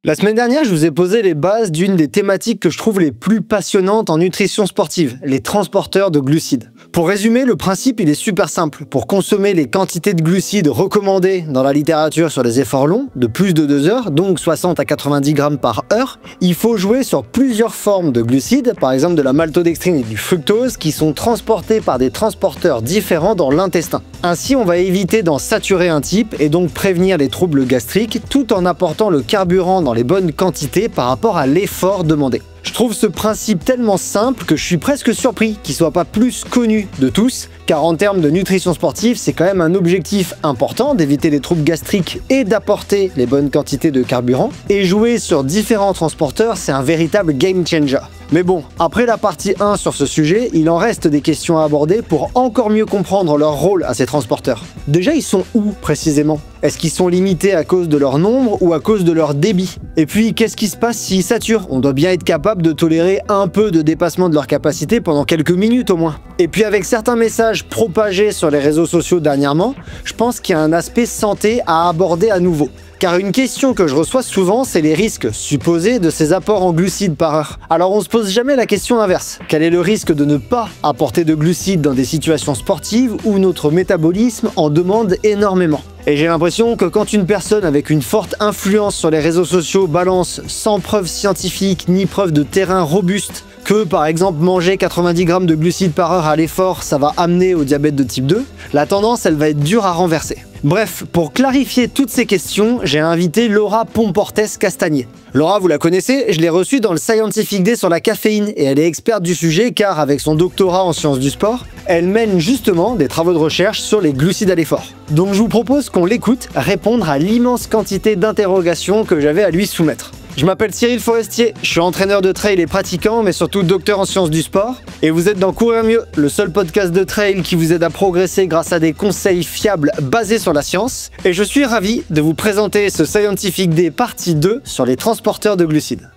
La semaine dernière, je vous ai posé les bases d'une des thématiques que je trouve les plus passionnantes en nutrition sportive, les transporteurs de glucides. Pour résumer, le principe il est super simple. Pour consommer les quantités de glucides recommandées dans la littérature sur les efforts longs, de plus de 2 heures, donc 60 à 90 grammes par heure, il faut jouer sur plusieurs formes de glucides, par exemple de la maltodextrine et du fructose, qui sont transportés par des transporteurs différents dans l'intestin. Ainsi, on va éviter d'en saturer un type et donc prévenir les troubles gastriques, tout en apportant le carburant dans les bonnes quantités par rapport à l'effort demandé. Je trouve ce principe tellement simple que je suis presque surpris qu'il soit pas plus connu de tous, car en termes de nutrition sportive, c'est quand même un objectif important d'éviter les troubles gastriques et d'apporter les bonnes quantités de carburant, et jouer sur différents transporteurs, c'est un véritable game changer. Mais bon, après la partie 1 sur ce sujet, il en reste des questions à aborder pour encore mieux comprendre leur rôle à ces transporteurs. Déjà, ils sont où précisément? Est-ce qu'ils sont limités à cause de leur nombre ou à cause de leur débit? Et puis, qu'est-ce qui se passe s'ils saturent? On doit bien être capable de tolérer un peu de dépassement de leur capacité pendant quelques minutes au moins. Et puis avec certains messages propagés sur les réseaux sociaux dernièrement, je pense qu'il y a un aspect santé à aborder à nouveau. Car une question que je reçois souvent, c'est les risques supposés de ces apports en glucides par heure. Alors on se pose jamais la question inverse. Quel est le risque de ne pas apporter de glucides dans des situations sportives où notre métabolisme en demande énormément? Et j'ai l'impression que quand une personne avec une forte influence sur les réseaux sociaux balance sans preuve scientifique ni preuve de terrain robuste que par exemple manger 90 grammes de glucides par heure à l'effort, ça va amener au diabète de type 2, la tendance elle va être dure à renverser. Bref, pour clarifier toutes ces questions, j'ai invité Laura Pomportès-Castagnier. Laura, vous la connaissez, je l'ai reçue dans le Scientific Day sur la caféine et elle est experte du sujet car avec son doctorat en sciences du sport, elle mène justement des travaux de recherche sur les glucides à l'effort. Donc je vous propose qu'on l'écoute répondre à l'immense quantité d'interrogations que j'avais à lui soumettre. Je m'appelle Cyril Forestier, je suis entraîneur de trail et pratiquant, mais surtout docteur en sciences du sport. Et vous êtes dans Courir Mieux, le seul podcast de trail qui vous aide à progresser grâce à des conseils fiables basés sur la science. Et je suis ravi de vous présenter ce Scientific Day partie 2 sur les transporteurs de glucides.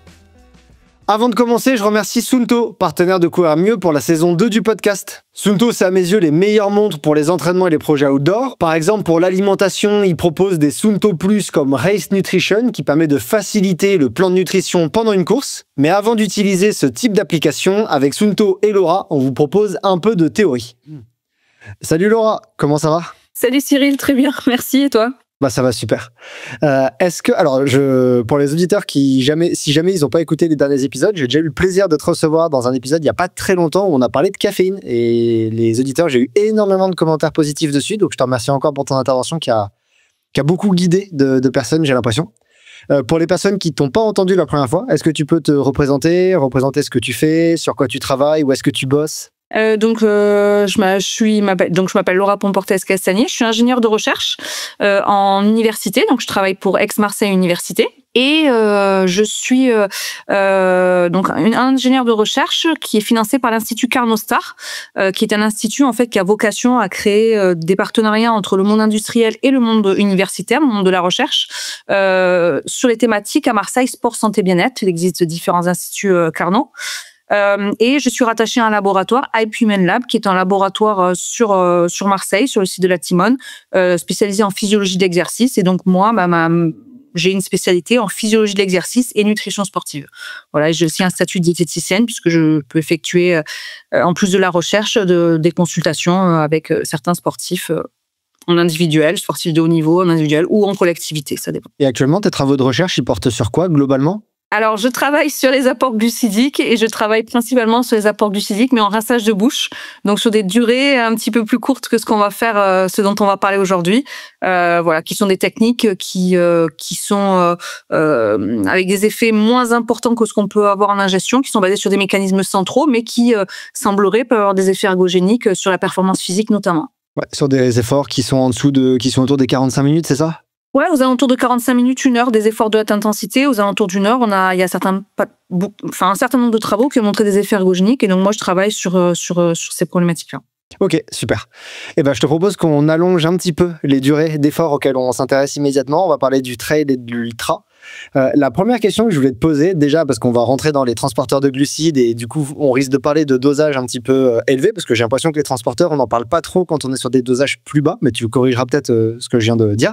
Avant de commencer, je remercie Suunto, partenaire de Courir Mieux pour la saison 2 du podcast. Suunto, c'est à mes yeux les meilleures montres pour les entraînements et les projets outdoor. Par exemple, pour l'alimentation, ils proposent des Suunto Plus comme Race Nutrition qui permet de faciliter le plan de nutrition pendant une course. Mais avant d'utiliser ce type d'application, avec Suunto et Laura, on vous propose un peu de théorie. Salut Laura, comment ça va? Salut Cyril, très bien, merci, et toi? Bah ça va super. Pour les auditeurs si jamais ils n'ont pas écouté les derniers épisodes, j'ai déjà eu le plaisir de te recevoir dans un épisode il n'y a pas très longtemps où on a parlé de caféine et les auditeurs, j'ai eu énormément de commentaires positifs dessus, donc je te remercie encore pour ton intervention qui a beaucoup guidé de personnes, j'ai l'impression. Pour les personnes qui t'ont pas entendu la première fois, est-ce que tu peux te représenter ce que tu fais, sur quoi tu travailles, où est-ce que tu bosses? Je m'appelle Laura Pomportès-Castagnier, je suis ingénieure de recherche en université, donc je travaille pour Aix-Marseille Université. Et je suis donc une ingénieure de recherche qui est financée par l'Institut Carnot-Star, qui est un institut en fait qui a vocation à créer des partenariats entre le monde industriel et le monde universitaire, le monde de la recherche, sur les thématiques à Marseille sport, santé, bien-être. Il existe différents instituts Carnot. Et je suis rattachée à un laboratoire, Hype Human Lab, qui est un laboratoire sur Marseille, sur le site de la Timone, spécialisé en physiologie de l'exercice. Et donc moi, j'ai une spécialité en physiologie de l'exercice et nutrition sportive. Voilà, j'ai aussi un statut de diététicienne puisque je peux effectuer, en plus de la recherche, des consultations avec certains sportifs en individuel, sportifs de haut niveau, en individuel ou en collectivité, ça dépend. Et actuellement, tes travaux de recherche, ils portent sur quoi globalement? Alors, je travaille sur les apports glucidiques et je travaille principalement sur les apports glucidiques, mais en rinçage de bouche. Donc, sur des durées un petit peu plus courtes que ce qu'on va faire, ce dont on va parler aujourd'hui. Voilà, qui sont des techniques qui sont avec des effets moins importants que ce qu'on peut avoir en ingestion, qui sont basés sur des mécanismes centraux, mais qui sembleraient peuvent avoir des effets ergogéniques sur la performance physique notamment. Ouais, sur des efforts qui sont qui sont autour des 45 minutes, c'est ça? Ouais, aux alentours de 45 minutes, 1 heure, des efforts de haute intensité. Aux alentours d'1 heure, il y a un certain nombre de travaux qui ont montré des effets ergogéniques. Et donc, moi, je travaille sur ces problématiques-là. Ok, super. Eh ben, je te propose qu'on allonge un petit peu les durées d'efforts auxquelles on s'intéresse immédiatement. On va parler du trail et de l'ultra. La première question que je voulais te poser, déjà parce qu'on va rentrer dans les transporteurs de glucides et du coup, on risque de parler de dosages un petit peu élevés parce que j'ai l'impression que les transporteurs, on n'en parle pas trop quand on est sur des dosages plus bas, mais tu corrigeras peut-être ce que je viens de dire.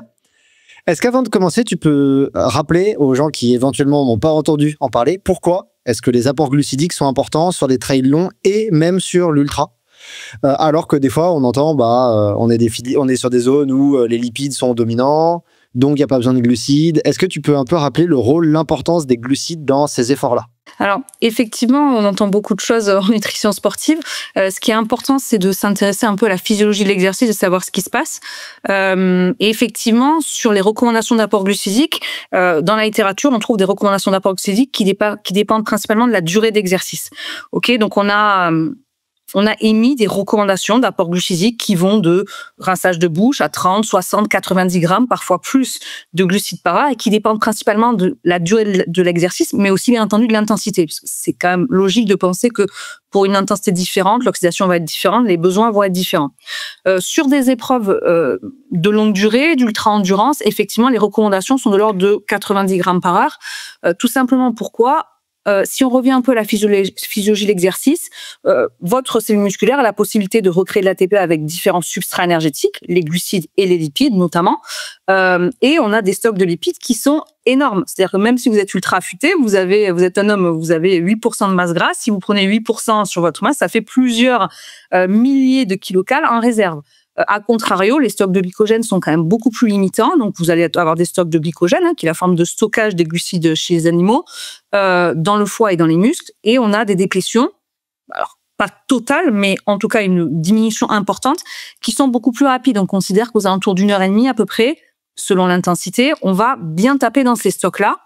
Est-ce qu'avant de commencer, tu peux rappeler aux gens qui éventuellement n'ont pas entendu en parler, pourquoi est-ce que les apports glucidiques sont importants sur des trails longs et même sur l'ultra? Alors que des fois, on entend, on est sur des zones où les lipides sont dominants, donc il n'y a pas besoin de glucides. Est-ce que tu peux un peu rappeler le rôle, l'importance des glucides dans ces efforts-là? Alors, effectivement, on entend beaucoup de choses en nutrition sportive. Ce qui est important, c'est de s'intéresser un peu à la physiologie de l'exercice, de savoir ce qui se passe. Et effectivement, sur les recommandations d'apport glucidique, dans la littérature, on trouve des recommandations d'apport glucidique qui dépendent principalement de la durée d'exercice. Ok, donc on a émis des recommandations d'apport glucidique qui vont de rinçage de bouche à 30, 60, 90 grammes, parfois plus de glucides par heure, et qui dépendent principalement de la durée de l'exercice, mais aussi bien entendu de l'intensité. C'est quand même logique de penser que pour une intensité différente, l'oxydation va être différente, les besoins vont être différents. Sur des épreuves de longue durée, d'ultra-endurance, effectivement, les recommandations sont de l'ordre de 90 grammes par heure. Tout simplement pourquoi ? Si on revient un peu à la physiologie de l'exercice, votre cellule musculaire a la possibilité de recréer de l'ATP avec différents substrats énergétiques, les glucides et les lipides notamment, et on a des stocks de lipides qui sont énormes. C'est-à-dire que même si vous êtes ultra affûté, vous êtes un homme, vous avez 8% de masse grasse. Si vous prenez 8% sur votre masse, ça fait plusieurs milliers de kilocalories en réserve. A contrario, les stocks de glycogène sont quand même beaucoup plus limitants. Donc, vous allez avoir des stocks de glycogène, qui est la forme de stockage des glucides chez les animaux, dans le foie et dans les muscles. Et on a des déplétions, alors pas totales, mais en tout cas une diminution importante, qui sont beaucoup plus rapides. On considère qu'aux alentours d'1 heure et demie à peu près, selon l'intensité, on va bien taper dans ces stocks-là.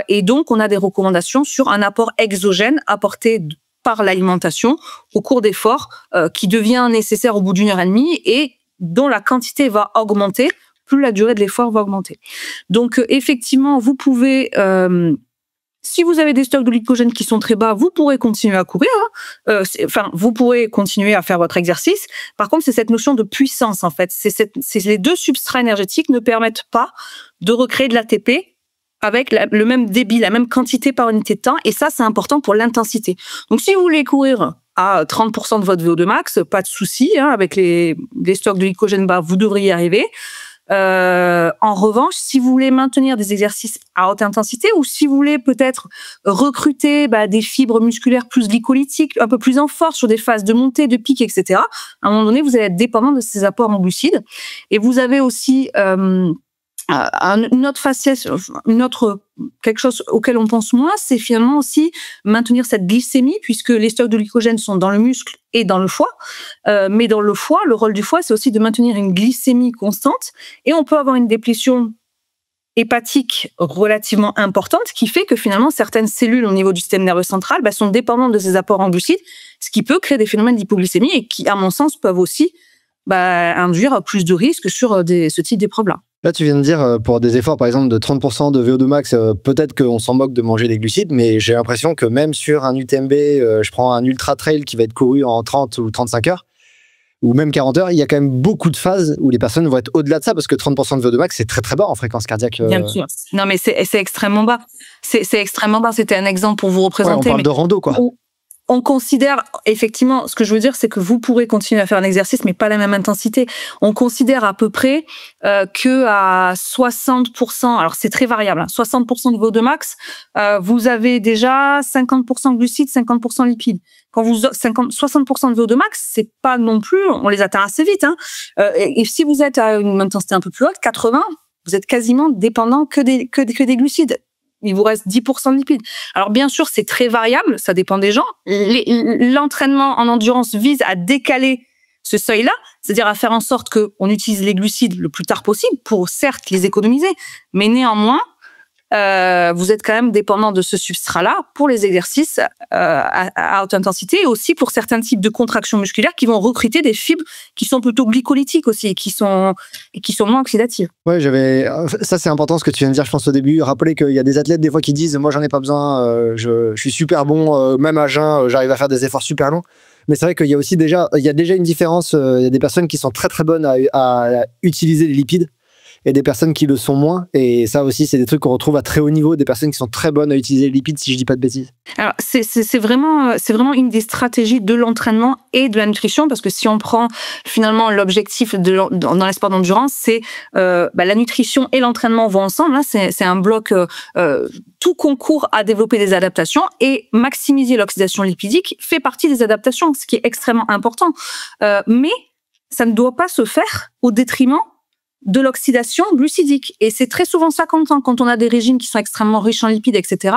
Et donc, on a des recommandations sur un apport exogène apporté par l'alimentation au cours d'efforts qui devient nécessaire au bout d'1 heure et demie et dont la quantité va augmenter, plus la durée de l'effort va augmenter. Donc, effectivement, vous pouvez, si vous avez des stocks de glycogène qui sont très bas, vous pourrez continuer à courir, vous pourrez continuer à faire votre exercice. Par contre, c'est cette notion de puissance, en fait. Les deux substrats énergétiques ne permettent pas de recréer de l'ATP avec le même débit, la même quantité par unité de temps. Et ça, c'est important pour l'intensité. Donc, si vous voulez courir à 30% de votre VO2 max, pas de souci, avec les stocks de glycogène bas, vous devriez y arriver. En revanche, si vous voulez maintenir des exercices à haute intensité ou si vous voulez peut-être recruter des fibres musculaires plus glycolytiques, un peu plus en force sur des phases de montée, de pic, etc., à un moment donné, vous allez être dépendant de ces apports en glucides. Et vous avez aussi quelque chose auquel on pense moins, c'est finalement aussi maintenir cette glycémie, puisque les stocks de glycogène sont dans le muscle et dans le foie. Mais dans le foie, le rôle du foie, c'est aussi de maintenir une glycémie constante. Et on peut avoir une déplétion hépatique relativement importante, qui fait que finalement, certaines cellules au niveau du système nerveux central sont dépendantes de ces apports en glucides, ce qui peut créer des phénomènes d'hypoglycémie et qui, à mon sens, peuvent aussi induire plus de risques sur ce type d'épreuves-là. Là, tu viens de dire, pour des efforts, par exemple, de 30% de VO2 max, peut-être qu'on s'en moque de manger des glucides, mais j'ai l'impression que même sur un UTMB, je prends un ultra trail qui va être couru en 30 ou 35 heures, ou même 40 heures, il y a quand même beaucoup de phases où les personnes vont être au-delà de ça, parce que 30% de VO2 max, c'est très très bas en fréquence cardiaque. Bien sûr. Non, mais c'est extrêmement bas. C'est extrêmement bas. C'était un exemple pour vous représenter. Ouais, on parle de rando, quoi. On considère, effectivement, ce que je veux dire, c'est que vous pourrez continuer à faire un exercice, mais pas la même intensité. On considère à peu près que à 60%, alors c'est très variable, 60% de VO2 max, vous avez déjà 50% de glucides, 50% de lipides. Quand 60% de VO2 max, c'est pas non plus, on les atteint assez vite. Et si vous êtes à une intensité un peu plus haute, 80, vous êtes quasiment dépendant que des glucides. Il vous reste 10% de lipides. Alors, bien sûr, c'est très variable, ça dépend des gens. L'entraînement en endurance vise à décaler ce seuil-là, c'est-à-dire à faire en sorte qu'on utilise les glucides le plus tard possible pour, certes, les économiser, mais néanmoins, vous êtes quand même dépendant de ce substrat-là pour les exercices à haute intensité et aussi pour certains types de contractions musculaires qui vont recruter des fibres qui sont plutôt glycolytiques aussi et qui sont moins oxydatives. Ouais, ça c'est important ce que tu viens de dire, je pense au début. Rappeler qu'il y a des athlètes des fois qui disent moi j'en ai pas besoin, je suis super bon, même à jeun, j'arrive à faire des efforts super longs. Mais c'est vrai qu'il y a aussi déjà une différence. Il y a des personnes qui sont très très bonnes à utiliser les lipides. et des personnes qui le sont moins. Et ça aussi, c'est des trucs qu'on retrouve à très haut niveau, des personnes qui sont très bonnes à utiliser les lipides, si je dis pas de bêtises. Alors, c'est vraiment une des stratégies de l'entraînement et de la nutrition, parce que si on prend finalement l'objectif dans les sports d'endurance, c'est la nutrition et l'entraînement vont ensemble. Hein, c'est un bloc, tout concourt à développer des adaptations, et maximiser l'oxydation lipidique fait partie des adaptations, ce qui est extrêmement important. Mais ça ne doit pas se faire au détriment de l'oxydation glucidique. Et c'est très souvent ça qu'on entend quand on a des régimes qui sont extrêmement riches en lipides, etc.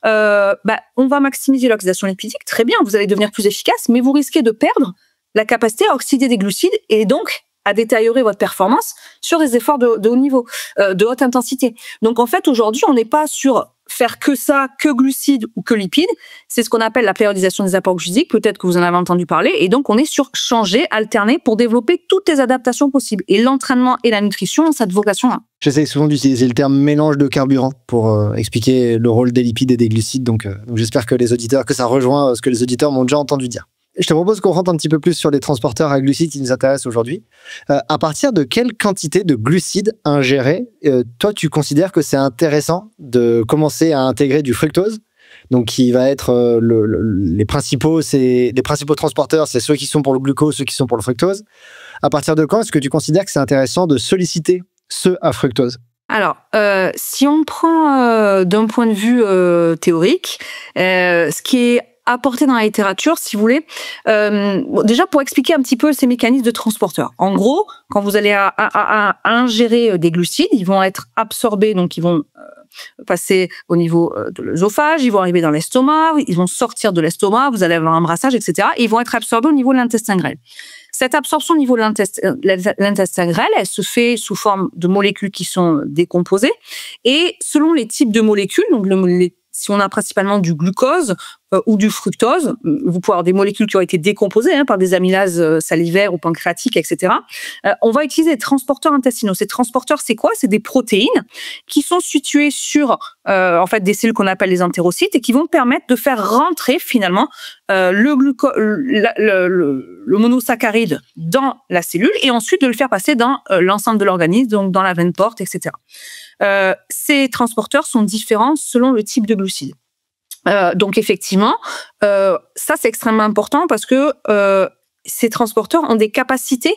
On va maximiser l'oxydation lipidique, très bien, vous allez devenir plus efficace, mais vous risquez de perdre la capacité à oxyder des glucides et donc à détériorer votre performance sur des efforts de haut niveau, de haute intensité. Donc en fait, aujourd'hui, on n'est pas sur faire que ça, que glucides ou que lipides. C'est ce qu'on appelle la périodisation des apports glucidiques. Peut-être que vous en avez entendu parler. Et donc, on est sur changer, alterner pour développer toutes les adaptations possibles. Et l'entraînement et la nutrition ont cette vocation-là. J'essaie souvent d'utiliser le terme mélange de carburant pour expliquer le rôle des lipides et des glucides. Donc j'espère que ça rejoint ce que les auditeurs m'ont déjà entendu dire. Je te propose qu'on rentre un petit peu plus sur les transporteurs à glucides qui nous intéressent aujourd'hui. À partir de quelle quantité de glucides ingérés, toi, tu considères que c'est intéressant de commencer à intégrer du fructose, donc qui va être les principaux transporteurs, c'est ceux qui sont pour le glucose, ceux qui sont pour le fructose. À partir de quand est-ce que tu considères que c'est intéressant de solliciter ceux à fructose ? Alors, si on prend d'un point de vue théorique, ce qui est apporté dans la littérature, si vous voulez. Déjà, pour expliquer un petit peu ces mécanismes de transporteurs. En gros, quand vous allez à ingérer des glucides, ils vont être absorbés, donc ils vont passer au niveau de l'œsophage, ils vont arriver dans l'estomac, ils vont sortir de l'estomac, vous allez avoir un brassage, etc. Et ils vont être absorbés au niveau de l'intestin grêle. Cette absorption au niveau de l'intestin grêle, elle se fait sous forme de molécules qui sont décomposées. Et selon les types de molécules, donc si on a principalement du glucose ou du fructose, vous pouvez avoir des molécules qui ont été décomposées par des amylases salivaires ou pancréatiques, etc. On va utiliser des transporteurs intestinaux. Ces transporteurs, c'est quoi ? C'est des protéines qui sont situées sur des cellules qu'on appelle les entérocytes et qui vont permettre de faire rentrer finalement le monosaccharide dans la cellule et ensuite de le faire passer dans l'ensemble de l'organisme, donc dans la veine porte, etc. Ces transporteurs sont différents selon le type de glucides. Donc effectivement, ça c'est extrêmement important parce que ces transporteurs ont des capacités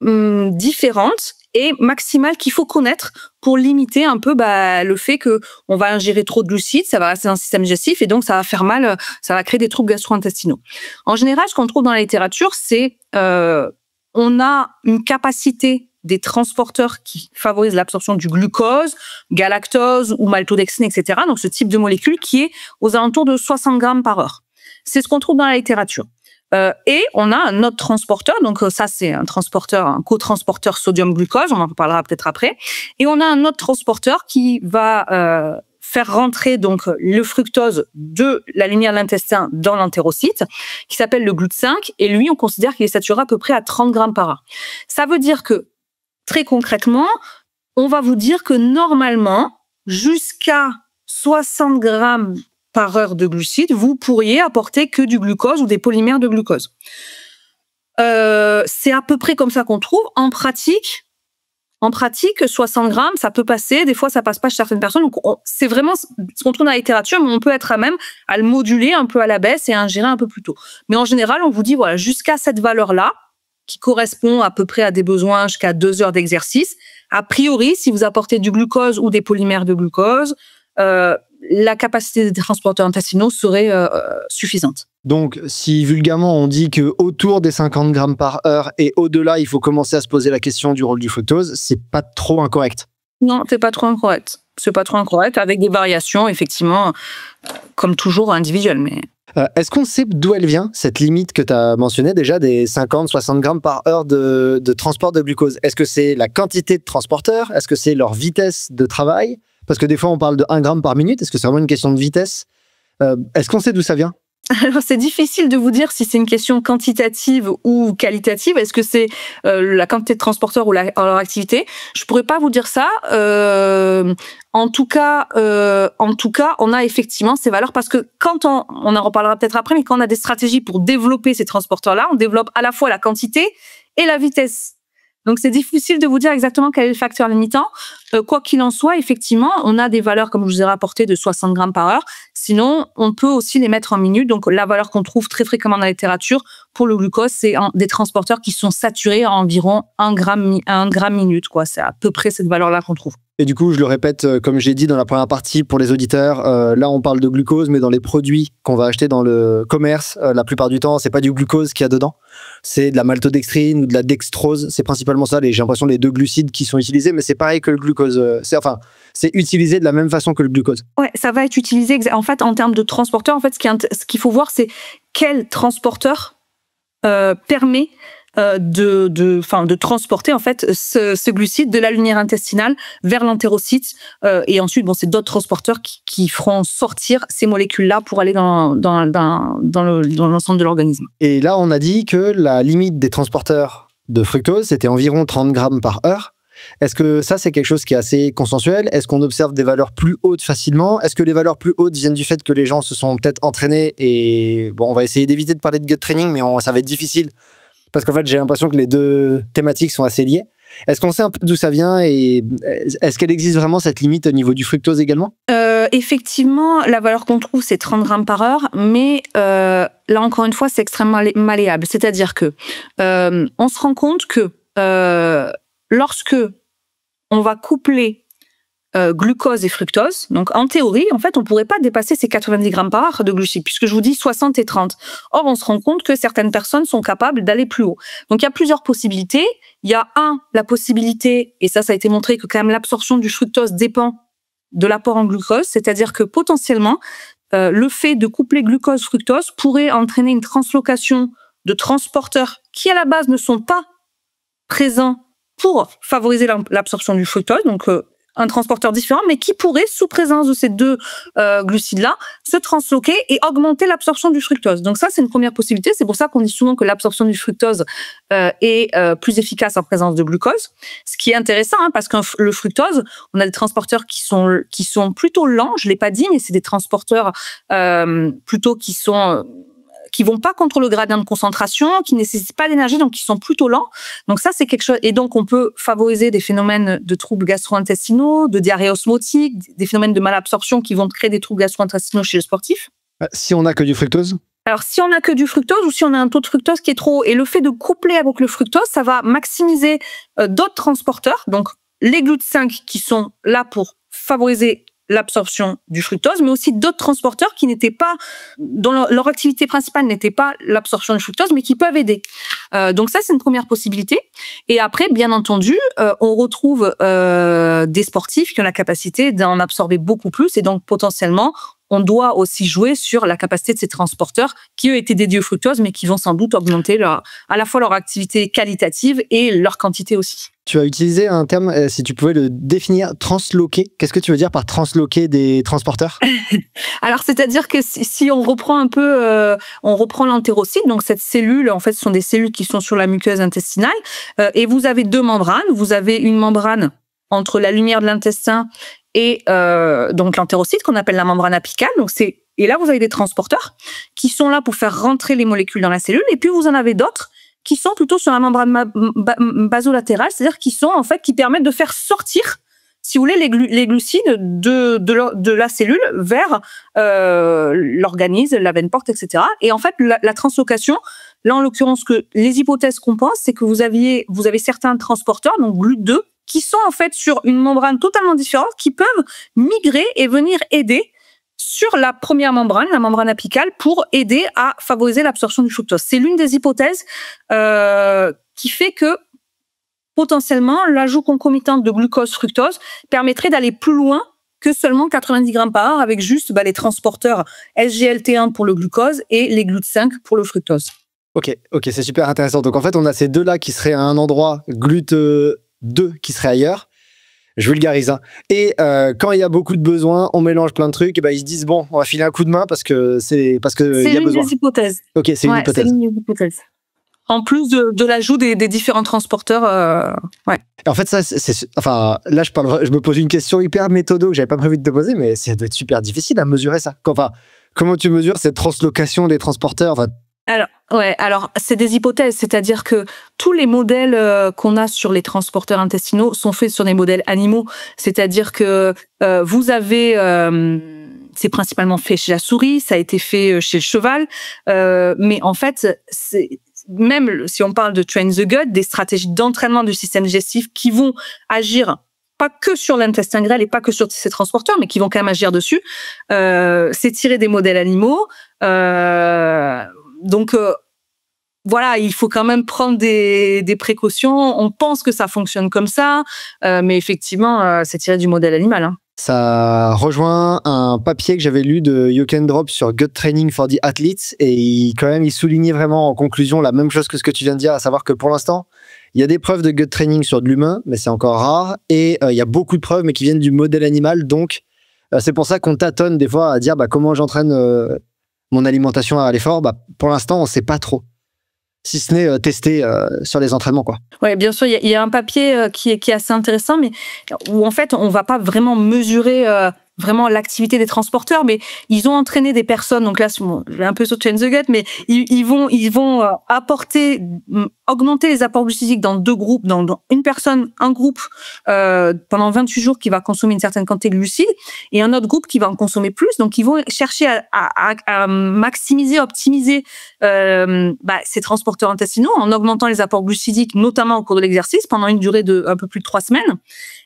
différentes et maximales qu'il faut connaître pour limiter un peu le fait que on va ingérer trop de glucides, ça va rester dans le système digestif et donc ça va faire mal, ça va créer des troubles gastro-intestinaux. En général, ce qu'on trouve dans la littérature, c'est on a une capacité des transporteurs qui favorisent l'absorption du glucose, galactose ou maltodextrine, etc. Donc, ce type de molécule qui est aux alentours de 60 grammes par heure. C'est ce qu'on trouve dans la littérature. Et on a un autre transporteur, donc ça c'est un cotransporteur sodium-glucose, on en parlera peut-être après. Et on a un autre transporteur qui va faire rentrer donc le fructose de la lumière de l'intestin dans l'entérocyte, qui s'appelle le GLUT5, et lui on considère qu'il est saturé à peu près à 30 grammes par heure. Ça veut dire que très concrètement, on va vous dire que normalement, jusqu'à 60 grammes par heure de glucides, vous pourriez apporter que du glucose ou des polymères de glucose. C'est à peu près comme ça qu'on trouve. En pratique, 60 grammes, ça peut passer. Des fois, ça passe pas chez certaines personnes. Donc, c'est vraiment ce qu'on trouve dans la littérature, mais on peut être à même à le moduler un peu à la baisse et à ingérer un peu plus tôt. Mais en général, on vous dit, voilà, jusqu'à cette valeur-là, qui correspond à peu près à des besoins jusqu'à 2 heures d'exercice. A priori, si vous apportez du glucose ou des polymères de glucose, la capacité des transporteurs intestinaux serait suffisante. Donc, si vulgairement on dit qu'autour des 50 grammes par heure et au-delà, il faut commencer à se poser la question du rôle du fructose, c'est pas trop incorrect. Non, c'est pas trop incorrect. C'est pas trop incorrect, avec des variations, effectivement, comme toujours individuelles, mais... Est-ce qu'on sait d'où elle vient, cette limite que tu as mentionnée déjà des 50-60 grammes par heure de transport de glucose? Est-ce que c'est la quantité de transporteurs? Est-ce que c'est leur vitesse de travail? Parce que des fois, on parle de 1 gramme par minute. Est-ce que c'est vraiment une question de vitesse? Est-ce qu'on sait d'où ça vient? Alors, c'est difficile de vous dire si c'est une question quantitative ou qualitative. Est-ce que c'est la quantité de transporteurs ou leur activité? Je pourrais pas vous dire ça. En tout cas, on a effectivement ces valeurs parce que quand on en reparlera peut-être après, mais quand on a des stratégies pour développer ces transporteurs-là, on développe à la fois la quantité et la vitesse. Donc, c'est difficile de vous dire exactement quel est le facteur limitant. Quoi qu'il en soit, effectivement, on a des valeurs, comme je vous ai rapporté, de 60 grammes par heure. Sinon, on peut aussi les mettre en minutes. Donc, la valeur qu'on trouve très fréquemment dans la littérature pour le glucose, c'est des transporteurs qui sont saturés à environ 1 gramme minute, quoi. C'est à peu près cette valeur-là qu'on trouve. Et du coup, je le répète, comme j'ai dit dans la première partie pour les auditeurs, là on parle de glucose, mais dans les produits qu'on va acheter dans le commerce, la plupart du temps, c'est pas du glucose qu'il y a dedans, c'est de la maltodextrine ou de la dextrose. C'est principalement ça, j'ai l'impression les deux glucides qui sont utilisés, mais c'est pareil que le glucose. C'est utilisé de la même façon que le glucose. Ouais, ça va être utilisé. En fait, en termes de transporteur, en fait, ce qu'il faut voir, c'est quel transporteur permet de transporter en fait ce glucide de la lumière intestinale vers l'entérocyte, et ensuite c'est d'autres transporteurs qui feront sortir ces molécules-là pour aller dans l'ensemble de l'organisme. Et là, on a dit que la limite des transporteurs de fructose, c'était environ 30 grammes par heure. Est-ce que ça, c'est quelque chose qui est assez consensuel? Est-ce qu'on observe des valeurs plus hautes facilement? Est-ce que les valeurs plus hautes viennent du fait que les gens se sont peut-être entraînés? Et on va essayer d'éviter de parler de gut training, mais ça va être difficile. Parce qu'en fait, j'ai l'impression que les deux thématiques sont assez liées. Est-ce qu'on sait un peu d'où ça vient et est-ce qu'elle existe vraiment cette limite au niveau du fructose également? Effectivement, la valeur qu'on trouve, c'est 30 grammes par heure, mais là, encore une fois, c'est extrêmement malléable. C'est-à-dire que on se rend compte que lorsque on va coupler glucose et fructose. Donc, en théorie, en fait, on pourrait pas dépasser ces 90 grammes par heure de glucides, puisque je vous dis 60 et 30. Or, on se rend compte que certaines personnes sont capables d'aller plus haut. Donc, il y a plusieurs possibilités. Il y a la possibilité, et ça a été montré, que quand même l'absorption du fructose dépend de l'apport en glucose, c'est-à-dire que potentiellement, le fait de coupler glucose-fructose pourrait entraîner une translocation de transporteurs qui, à la base, ne sont pas présents pour favoriser l'absorption du fructose, donc un transporteur différent, mais qui pourrait, sous présence de ces deux glucides-là, se transloquer et augmenter l'absorption du fructose. Donc ça, c'est une première possibilité. C'est pour ça qu'on dit souvent que l'absorption du fructose est plus efficace en présence de glucose. Ce qui est intéressant, parce que le fructose, on a des transporteurs qui sont plutôt lents. Je l'ai pas dit, mais c'est des transporteurs plutôt qui vont pas contre le gradient de concentration, qui nécessitent pas d'énergie, donc qui sont plutôt lents. Donc ça, c'est quelque chose. Et donc, on peut favoriser des phénomènes de troubles gastro-intestinaux, de diarrhée osmotique, des phénomènes de malabsorption qui vont créer des troubles gastro-intestinaux chez le sportif. Si on n'a que du fructose? Alors, si on n'a que du fructose ou si on a un taux de fructose qui est trop haut, et le fait de coupler avec le fructose, ça va maximiser d'autres transporteurs, donc les GLUT5 qui sont là pour favoriser l'absorption du fructose, mais aussi d'autres transporteurs qui n'étaient pas, dont leur activité principale n'était pas l'absorption du fructose, mais qui peuvent aider. Donc ça, c'est une première possibilité. Et après, bien entendu, on retrouve des sportifs qui ont la capacité d'en absorber beaucoup plus, et donc potentiellement, on doit aussi jouer sur la capacité de ces transporteurs qui, eux, étaient dédiés au fructose, mais qui vont sans doute augmenter à la fois leur activité qualitative et leur quantité aussi. Tu as utilisé un terme, si tu pouvais le définir, transloquer. Qu'est-ce que tu veux dire par transloquer des transporteurs? Alors, c'est-à-dire que si on reprend un peu, on reprend l'entérocyte, donc cette cellule, en fait, ce sont des cellules qui sont sur la muqueuse intestinale, et vous avez deux membranes. Vous avez une membrane entre la lumière de l'intestin et donc l'entérocyte qu'on appelle la membrane apicale. Donc et là vous avez des transporteurs qui sont là pour faire rentrer les molécules dans la cellule, et puis vous en avez d'autres qui sont plutôt sur la membrane basolatérale, c'est-à-dire qui permettent de faire sortir, si vous voulez, les glucides de la cellule vers l'organisme, la veine porte, etc. Et en fait, la translocation, là en l'occurrence, que les hypothèses qu'on pense, c'est que vous avez certains transporteurs, donc GLUT2, qui sont en fait sur une membrane totalement différente, qui peuvent migrer et venir aider sur la première membrane, la membrane apicale, pour aider à favoriser l'absorption du fructose. C'est l'une des hypothèses qui fait que potentiellement l'ajout concomitant de glucose-fructose permettrait d'aller plus loin que seulement 90 grammes par heure avec juste les transporteurs SGLT1 pour le glucose et les GLUT5 pour le fructose. Ok, c'est super intéressant. Donc en fait, on a ces deux-là qui seraient à un endroit, GLUT2 qui serait ailleurs. Je vulgarise. Et quand il y a beaucoup de besoins, on mélange plein de trucs, et ils se disent, bon, on va filer un coup de main parce que il y a besoin. C'est une des hypothèses. Ok, c'est une hypothèse. C'est une hypothèse. En plus de l'ajout des différents transporteurs. Ouais. Et en fait, ça, là, je me pose une question hyper méthodo que j'avais pas prévu de te poser, mais ça doit être super difficile à mesurer ça. Comment tu mesures cette translocation des transporteurs? Alors c'est des hypothèses, c'est-à-dire que tous les modèles qu'on a sur les transporteurs intestinaux sont faits sur des modèles animaux, c'est-à-dire que vous avez c'est principalement fait chez la souris, ça a été fait chez le cheval, mais en fait, même si on parle de train the gut, des stratégies d'entraînement du système digestif qui vont agir pas que sur l'intestin grêle et pas que sur ces transporteurs, mais qui vont quand même agir dessus, c'est tiré des modèles animaux. Donc, voilà, il faut quand même prendre des précautions. On pense que ça fonctionne comme ça, mais effectivement, c'est tiré du modèle animal. Hein. Ça rejoint un papier que j'avais lu de You Can Drop sur Gut Training for the Athletes et il soulignait vraiment en conclusion la même chose que ce que tu viens de dire, à savoir que pour l'instant, il y a des preuves de gut training sur de l'humain, mais c'est encore rare, et il y a beaucoup de preuves, mais qui viennent du modèle animal, donc c'est pour ça qu'on tâtonne des fois à dire comment j'entraîne mon alimentation à l'effort. Pour l'instant, on ne sait pas trop. Si ce n'est tester sur les entraînements, quoi. Ouais, bien sûr, il y a un papier qui est assez intéressant, mais où en fait, on va pas vraiment mesurer vraiment l'activité des transporteurs, mais ils ont entraîné des personnes. Donc là, je vais un peu sur Train the Gut, mais ils vont augmenter les apports glucidiques dans deux groupes, dans une personne, un groupe pendant 28 jours qui va consommer une certaine quantité de glucides, et un autre groupe qui va en consommer plus. Donc ils vont chercher à maximiser, optimiser ces transporteurs intestinaux en augmentant les apports glucidiques, notamment au cours de l'exercice, pendant une durée de un peu plus de 3 semaines.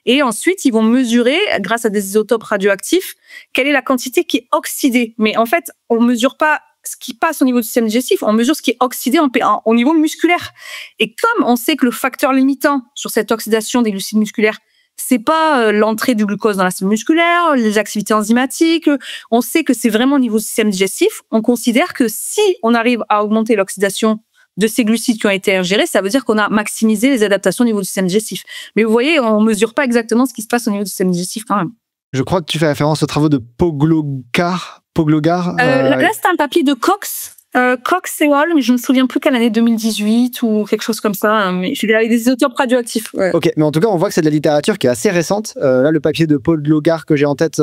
Et ensuite, ils vont mesurer, grâce à des isotopes radioactifs, quelle est la quantité qui est oxydée. Mais en fait, on mesure pas ce qui passe au niveau du système digestif, on mesure ce qui est oxydé au niveau musculaire. Et comme on sait que le facteur limitant sur cette oxydation des glucides musculaires, c'est pas l'entrée du glucose dans la cellule musculaire, les activités enzymatiques, on sait que c'est vraiment au niveau du système digestif. On considère que si on arrive à augmenter l'oxydation de ces glucides qui ont été ingérés, ça veut dire qu'on a maximisé les adaptations au niveau du système digestif. Mais vous voyez, on ne mesure pas exactement ce qui se passe au niveau du système digestif quand même. Je crois que tu fais référence aux travaux de Poglogar. Là, c'est un papier de Cox. Cox et Wall, mais je ne me souviens plus quelle année, 2018 ou quelque chose comme ça. Mais je avec des isotopes radioactifs. Ouais. Ok, mais en tout cas, on voit que c'est de la littérature qui est assez récente. Là, le papier de Poglogar que j'ai en tête,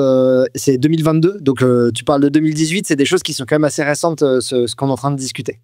c'est 2022. Donc, tu parles de 2018. C'est des choses qui sont quand même assez récentes, ce qu'on est en train de discuter.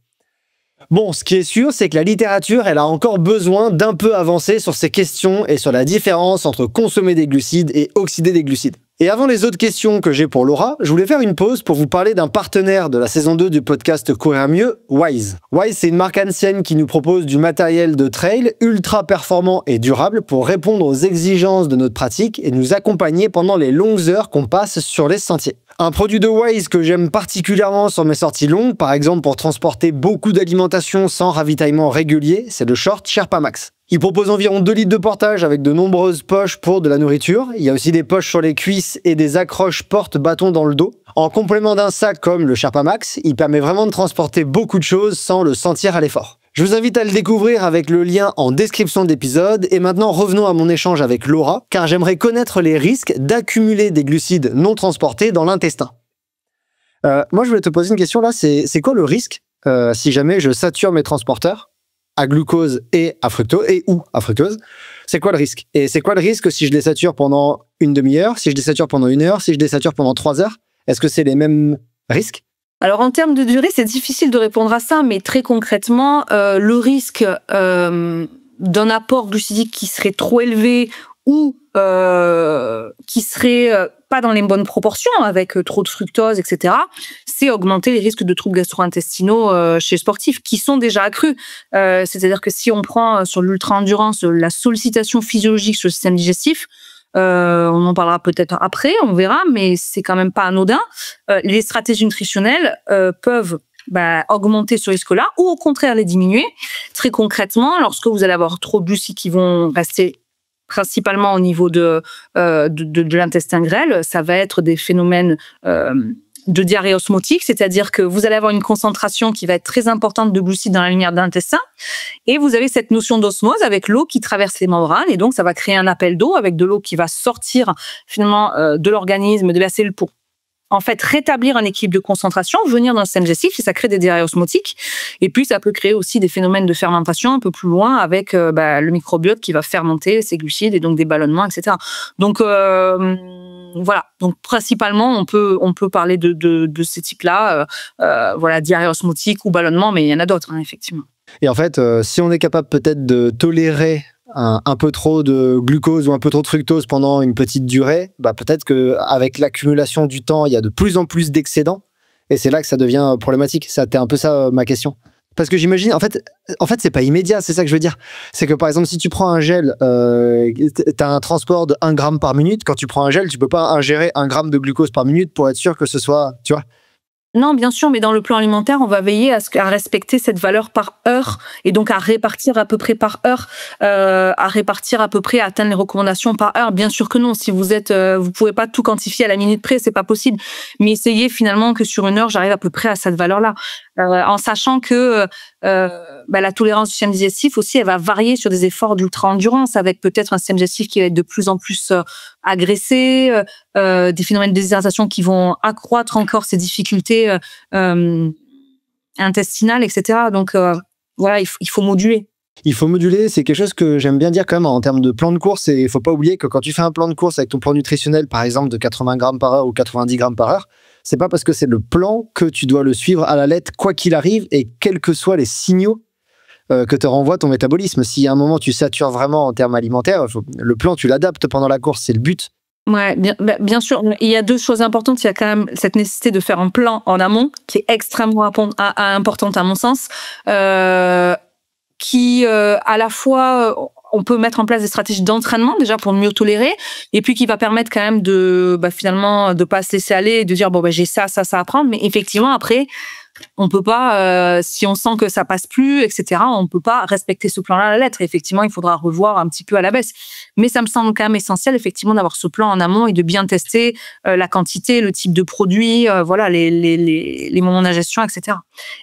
Bon, ce qui est sûr, c'est que la littérature, elle a encore besoin d'un peu avancer sur ces questions et sur la différence entre consommer des glucides et oxyder des glucides. Et avant les autres questions que j'ai pour Laura, je voulais faire une pause pour vous parler d'un partenaire de la saison 2 du podcast Courir Mieux, Wise. Wise, c'est une marque ancienne qui nous propose du matériel de trail ultra performant et durable pour répondre aux exigences de notre pratique et nous accompagner pendant les longues heures qu'on passe sur les sentiers. Un produit de Wise que j'aime particulièrement sur mes sorties longues, par exemple pour transporter beaucoup d'alimentation sans ravitaillement régulier, c'est le short Sherpa Max. Il propose environ 2 litres de portage avec de nombreuses poches pour de la nourriture. Il y a aussi des poches sur les cuisses et des accroches porte-bâton dans le dos. En complément d'un sac comme le Sherpa Max, il permet vraiment de transporter beaucoup de choses sans le sentir à l'effort. Je vous invite à le découvrir avec le lien en description de l'épisode. Et maintenant, revenons à mon échange avec Laura, car j'aimerais connaître les risques d'accumuler des glucides non transportés dans l'intestin. Moi, je voulais te poser une question là. C'est quoi le risque si jamais je sature mes transporteurs à glucose et à fructose, ou à fructose? C'est quoi le risque? Et c'est quoi le risque si je les sature pendant une demi-heure, si je les sature pendant 1 heure, si je les sature pendant 3 heures? Est-ce que c'est les mêmes risques? Alors, en termes de durée, c'est difficile de répondre à ça, mais très concrètement, le risque d'un apport glucidique qui serait trop élevé ou qui serait pas dans les bonnes proportions, avec trop de fructose, etc., c'est augmenter les risques de troubles gastro-intestinaux chez les sportifs, qui sont déjà accrus. C'est-à-dire que si on prend sur l'ultra-endurance la sollicitation physiologique sur le système digestif, on en parlera peut-être après, on verra, mais c'est quand même pas anodin. Les stratégies nutritionnelles peuvent augmenter ce risque-là ou au contraire les diminuer. Très concrètement, lorsque vous allez avoir trop de glucides qui vont rester principalement au niveau de l'intestin grêle, ça va être des phénomènes de diarrhée osmotique, c'est-à-dire que vous allez avoir une concentration qui va être très importante de glucides dans la lumière de l'intestin, et vous avez cette notion d'osmose avec l'eau qui traverse les membranes, et donc ça va créer un appel d'eau avec de l'eau qui va sortir finalement de l'organisme, de la cellule pour en fait rétablir un équilibre de concentration, venir dans le système digestif, et ça crée des diarrhées osmotiques. Et puis ça peut créer aussi des phénomènes de fermentation un peu plus loin avec le microbiote qui va fermenter ces glucides et donc des ballonnements, etc. Donc voilà. Donc principalement, on peut parler de ces types-là, voilà, diarrhée osmotique ou ballonnement, mais il y en a d'autres, hein, effectivement. Et en fait, si on est capable peut-être de tolérer un peu trop de glucose ou un peu trop de fructose pendant une petite durée, bah peut-être qu'avec l'accumulation du temps, il y a de plus en plus d'excédents. Et c'est là que ça devient problématique. C'était un peu ça ma question. Parce que j'imagine, en fait, c'est pas immédiat, c'est ça que je veux dire. C'est que par exemple, si tu prends un gel, tu as un transport de 1 gramme par minute. Quand tu prends un gel, tu peux pas ingérer 1 gramme de glucose par minute pour être sûr que ce soit, tu vois. Non, bien sûr, mais dans le plan alimentaire, on va veiller à respecter cette valeur par heure et donc à répartir à peu près par heure, à atteindre les recommandations par heure. Bien sûr que non, si vous pouvez pas tout quantifier à la minute près, c'est pas possible. Mais essayez finalement que sur 1 heure, j'arrive à peu près à cette valeur-là, en sachant que la tolérance du système digestif aussi, elle va varier sur des efforts d'ultra-endurance, avec peut-être un système digestif qui va être de plus en plus agressé, des phénomènes de déshydratation qui vont accroître encore ces difficultés intestinales, etc. Donc voilà, il faut moduler. Il faut moduler, c'est quelque chose que j'aime bien dire quand même en termes de plan de course. Et il faut pas oublier que quand tu fais un plan de course avec ton plan nutritionnel, par exemple de 80 grammes par heure ou 90 grammes par heure, c'est pas parce que c'est le plan que tu dois le suivre à la lettre, quoi qu'il arrive, et quels que soient les signaux que te renvoie ton métabolisme. Si à un moment tu satures vraiment en termes alimentaires, le plan, tu l'adaptes pendant la course, c'est le but. Ouais, bien sûr. Il y a 2 choses importantes. Il y a quand même cette nécessité de faire un plan en amont, qui est extrêmement importante à mon sens, qui à la fois on peut mettre en place des stratégies d'entraînement déjà pour mieux tolérer, et puis qui va permettre quand même de finalement de pas se laisser aller et de dire bon j'ai ça à prendre. Mais effectivement après, on peut pas, si on sent que ça passe plus, etc., on peut pas respecter ce plan-là à la lettre. Effectivement, il faudra revoir un petit peu à la baisse. Mais ça me semble quand même essentiel, effectivement, d'avoir ce plan en amont et de bien tester la quantité, le type de produit, voilà, les moments d'ingestion, etc.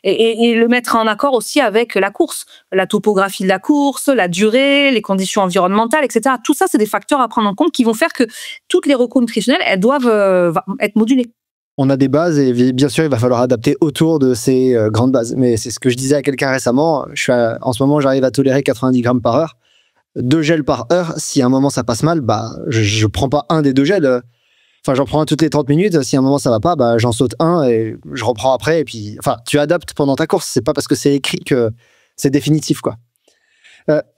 Et le mettre en accord aussi avec la course, la topographie de la course, la durée, les conditions environnementales, etc. Tout ça, c'est des facteurs à prendre en compte qui vont faire que toutes les recos nutritionnelles, elles doivent être modulées. On a des bases et bien sûr, il va falloir adapter autour de ces grandes bases. Mais c'est ce que je disais à quelqu'un récemment. En ce moment, j'arrive à tolérer 90 grammes par heure. 2 gels par heure. Si à un moment ça passe mal, je prends pas un des 2 gels. Enfin, j'en prends un toutes les 30 minutes. Si à un moment ça va pas, j'en saute un et je reprends après. Et puis, enfin, tu adaptes pendant ta course. C'est pas parce que c'est écrit que c'est définitif, quoi.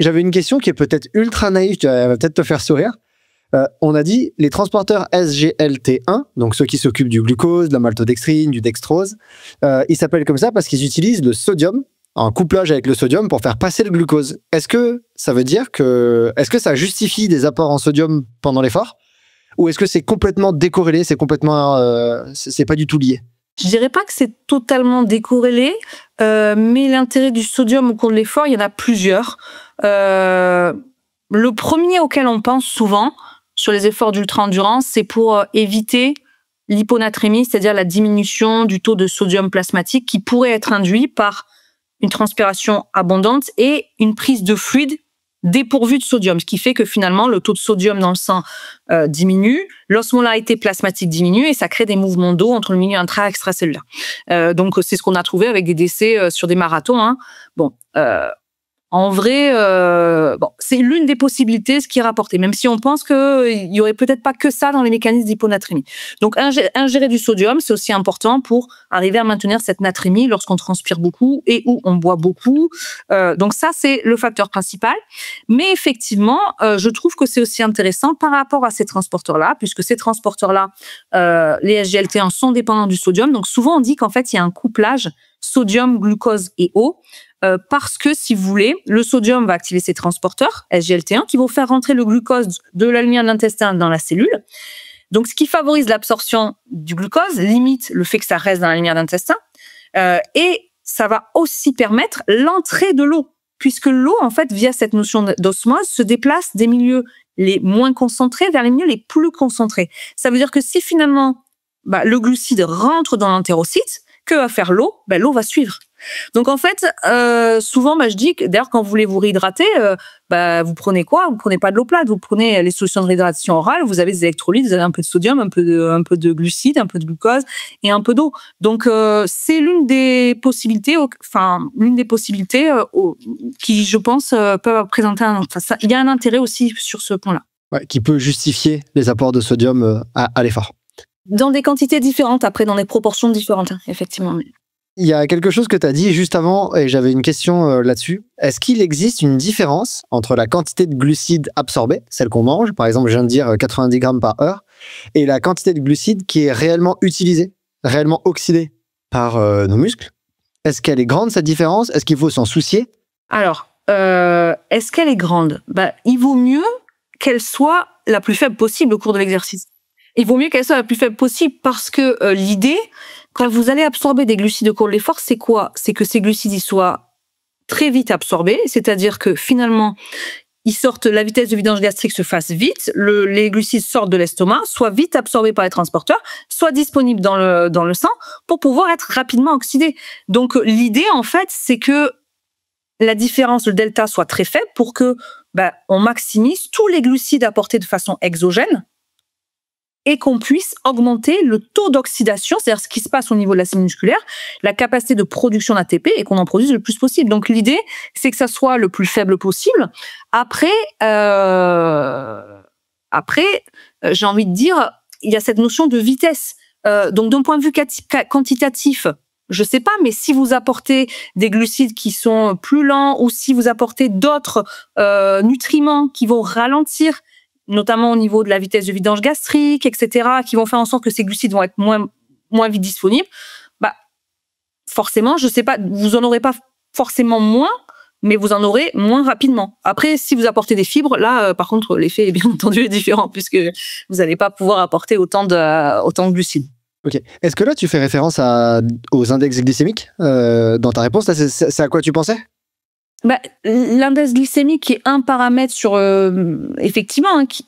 J'avais une question qui est peut-être ultra naïve. Elle va peut-être te faire sourire. On a dit les transporteurs SGLT1, donc ceux qui s'occupent du glucose, de la maltodextrine, du dextrose, ils s'appellent comme ça parce qu'ils utilisent le sodium en couplage avec le sodium pour faire passer le glucose. Est-ce que ça veut dire est-ce que ça justifie des apports en sodium pendant l'effort, ou est-ce que c'est complètement décorrélé, c'est pas du tout lié? Je dirais pas que c'est totalement décorrélé, mais l'intérêt du sodium au cours de l'effort, il y en a plusieurs. Le premier auquel on pense souvent sur les efforts d'ultra-endurance, c'est pour éviter l'hyponatrémie, c'est-à-dire la diminution du taux de sodium plasmatique qui pourrait être induit par une transpiration abondante et une prise de fluide dépourvue de sodium, ce qui fait que finalement le taux de sodium dans le sang diminue, l'osmolarité plasmatique diminue et ça crée des mouvements d'eau entre le milieu intra et extracellulaire. Donc c'est ce qu'on a trouvé avec des décès sur des marathons, hein. Bon, en vrai, c'est l'une des possibilités, ce qui est rapporté, même si on pense qu'il n'y aurait peut-être pas que ça dans les mécanismes d'hyponatrémie. Donc, ingérer du sodium, c'est aussi important pour arriver à maintenir cette natrémie lorsqu'on transpire beaucoup et où on boit beaucoup. Donc ça, c'est le facteur principal. Mais effectivement, je trouve que c'est aussi intéressant par rapport à ces transporteurs-là, puisque ces transporteurs-là, les SGLT1 sont dépendants du sodium. Donc, souvent, on dit qu'en fait, il y a un couplage sodium, glucose et eau. Parce que, si vous voulez, le sodium va activer ces transporteurs, SGLT1, qui vont faire rentrer le glucose de la lumière de l'intestin dans la cellule. Donc, ce qui favorise l'absorption du glucose, limite le fait que ça reste dans la lumière de l'intestin. Et ça va aussi permettre l'entrée de l'eau, puisque l'eau, en fait, via cette notion d'osmose, se déplace des milieux les moins concentrés vers les milieux les plus concentrés. Ça veut dire que si finalement, le glucide rentre dans l'entérocyte, que va faire l'eau? L'eau va suivre. Donc en fait, souvent, je dis que d'ailleurs quand vous voulez vous réhydrater, vous prenez quoi? Vous prenez pas de l'eau plate, vous prenez les solutions de réhydratation orale, vous avez des électrolytes, vous avez un peu de sodium, un peu de glucides, un peu de glucose et un peu d'eau. Donc c'est l'une des possibilités, qui, je pense, peuvent présenter il y a un intérêt aussi sur ce point-là. Ouais, qui peut justifier les apports de sodium à l'effort. Dans des quantités différentes, après dans des proportions différentes, hein, effectivement. Il y a quelque chose que tu as dit juste avant, et j'avais une question là-dessus. Est-ce qu'il existe une différence entre la quantité de glucides absorbés, celle qu'on mange, par exemple, je viens de dire 90 grammes par heure, et la quantité de glucides qui est réellement utilisée, réellement oxydée par nos muscles? Est-ce qu'elle est grande, cette différence? Est-ce qu'il faut s'en soucier? Alors, est-ce qu'elle est grande? Il vaut mieux qu'elle soit la plus faible possible au cours de l'exercice. Il vaut mieux qu'elle soit la plus faible possible parce que l'idée, quand vous allez absorber des glucides au cours de l'effort, c'est quoi? C'est que ces glucides ils soient très vite absorbés, c'est-à-dire que finalement, ils sortent, la vitesse de vidange gastrique se fasse vite, les glucides sortent de l'estomac, soient vite absorbés par les transporteurs, soient disponibles dans le sang pour pouvoir être rapidement oxydés. Donc l'idée, en fait, c'est que la différence, le delta, soit très faible pour que on maximise tous les glucides apportés de façon exogène et qu'on puisse augmenter le taux d'oxydation, c'est-à-dire ce qui se passe au niveau de la cellule musculaire, la capacité de production d'ATP et qu'on en produise le plus possible. Donc l'idée, c'est que ça soit le plus faible possible. Après, j'ai envie de dire, il y a cette notion de vitesse. Donc d'un point de vue quantitatif, je sais pas, mais si vous apportez des glucides qui sont plus lents ou si vous apportez d'autres nutriments qui vont ralentir, notamment au niveau de la vitesse de vidange gastrique, etc., qui vont faire en sorte que ces glucides vont être moins vite disponibles, forcément, je sais pas, vous en aurez pas forcément moins, mais vous en aurez moins rapidement. Après, si vous apportez des fibres, là, par contre, l'effet, bien entendu, est différent, puisque vous n'allez pas pouvoir apporter autant de glucides. Ok. Est-ce que là, tu fais référence aux index glycémiques dans ta réponse? Là, c'est à quoi tu pensais? L'index glycémique qui est un paramètre sur effectivement qui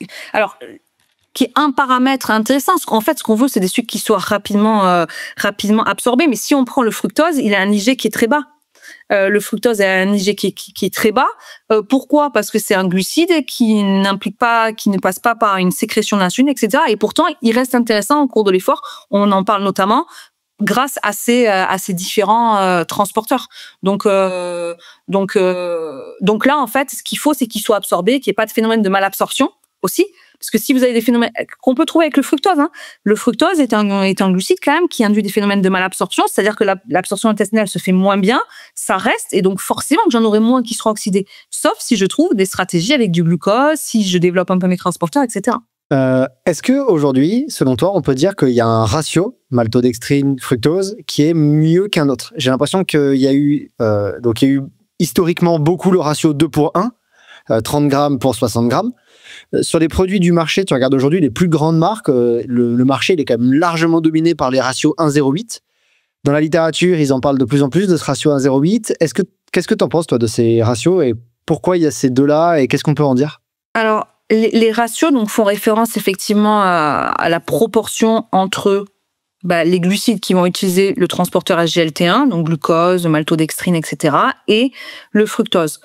est un paramètre intéressant. En fait, ce qu'on veut, c'est des sucres qui soient rapidement absorbés. Mais si on prend le fructose, il a un IG qui est très bas. Le fructose a un IG qui est très bas. Pourquoi? Parce que c'est un glucide qui ne passe pas par une sécrétion d'insuline, etc. Et pourtant, il reste intéressant au cours de l'effort. On en parle notamment grâce à ces différents transporteurs. Donc là, en fait, ce qu'il faut, c'est qu'il soit absorbé, qu'il n'y ait pas de phénomène de malabsorption aussi. Parce que si vous avez des phénomènes qu'on peut trouver avec le fructose, le fructose est un glucide quand même qui induit des phénomènes de malabsorption, c'est-à-dire que l'absorption intestinale se fait moins bien, ça reste, et donc forcément que j'en aurai moins qui seront oxydés. Sauf si je trouve des stratégies avec du glucose, si je développe un peu mes transporteurs, etc. Est-ce qu'aujourd'hui, selon toi, on peut dire qu'il y a un ratio maltodextrine, fructose qui est mieux qu'un autre? J'ai l'impression qu'il y a eu historiquement beaucoup le ratio 2 pour 1, 30 grammes pour 60 grammes. Sur les produits du marché, tu regardes aujourd'hui les plus grandes marques, le marché il est quand même largement dominé par les ratios 1,08. Dans la littérature, ils en parlent de plus en plus de ce ratio 1,08. Qu'est-ce que tu en penses, toi, de ces ratios et pourquoi il y a ces deux-là et qu'est-ce qu'on peut en dire? Alors, les ratios font référence effectivement à la proportion entre les glucides qui vont utiliser le transporteur SGLT1, donc glucose, maltodextrine, etc., et le fructose.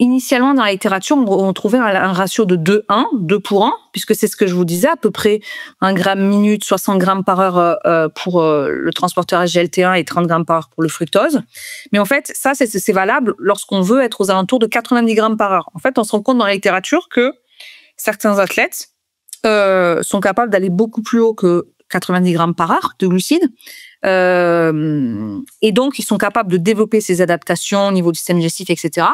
Initialement, dans la littérature, on trouvait un ratio de 2:1, 2 pour 1, puisque c'est ce que je vous disais, à peu près 1 gramme minute, 60 grammes par heure pour le transporteur SGLT1 et 30 grammes par heure pour le fructose. Mais en fait, ça, c'est valable lorsqu'on veut être aux alentours de 90 grammes par heure. En fait, on se rend compte dans la littérature que certains athlètes sont capables d'aller beaucoup plus haut que 90 grammes par heure de glucides. Et donc, ils sont capables de développer ces adaptations au niveau du système digestif, etc.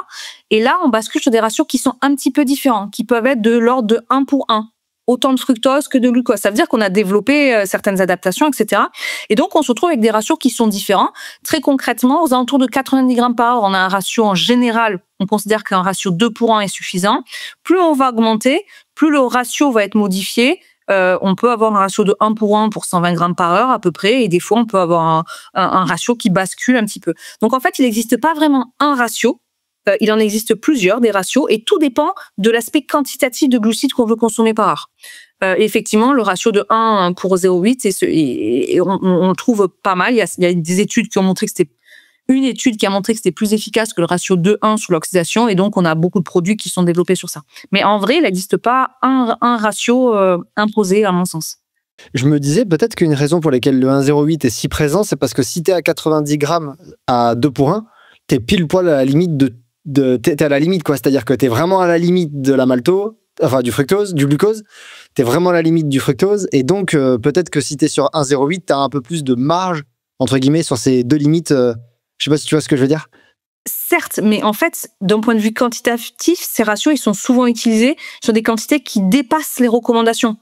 Et là, on bascule sur des ratios qui sont un petit peu différents, qui peuvent être de l'ordre de 1 pour 1. Autant de fructose que de glucose. Ça veut dire qu'on a développé certaines adaptations, etc. Et donc, on se retrouve avec des ratios qui sont différents. Très concrètement, aux alentours de 90 grammes par heure, on a un ratio en général, on considère qu'un ratio 2 pour 1 est suffisant. Plus on va augmenter, plus le ratio va être modifié. On peut avoir un ratio de 1 pour 1 pour 120 grammes par heure à peu près, et des fois on peut avoir un ratio qui bascule un petit peu. Donc en fait, il n'existe pas vraiment un ratio, il en existe plusieurs des ratios, et tout dépend de l'aspect quantitatif de glucides qu'on veut consommer par heure. Effectivement, le ratio de 1 pour 0,8, on le trouve pas mal. Il y a des études qui ont montré que c'était plus efficace que le ratio 2:1 sur l'oxydation, et donc on a beaucoup de produits qui sont développés sur ça. Mais en vrai, il n'existe pas un ratio imposé, à mon sens. Je me disais peut-être qu'une raison pour laquelle le 1,08 est si présent, c'est parce que si tu es à 90 grammes à 2 pour 1, tu es pile poil à la limite t'es à la limite, quoi. C'est-à-dire que tu es vraiment à la limite de la malto enfin du fructose, du glucose, t'es vraiment à la limite du fructose. Et donc, peut-être que si t'es sur 1,08, t'as un peu plus de marge, entre guillemets, sur ces deux limites. Je sais pas si tu vois ce que je veux dire. Certes, mais en fait, d'un point de vue quantitatif, ces ratios, ils sont souvent utilisés sur des quantités qui dépassent les recommandations.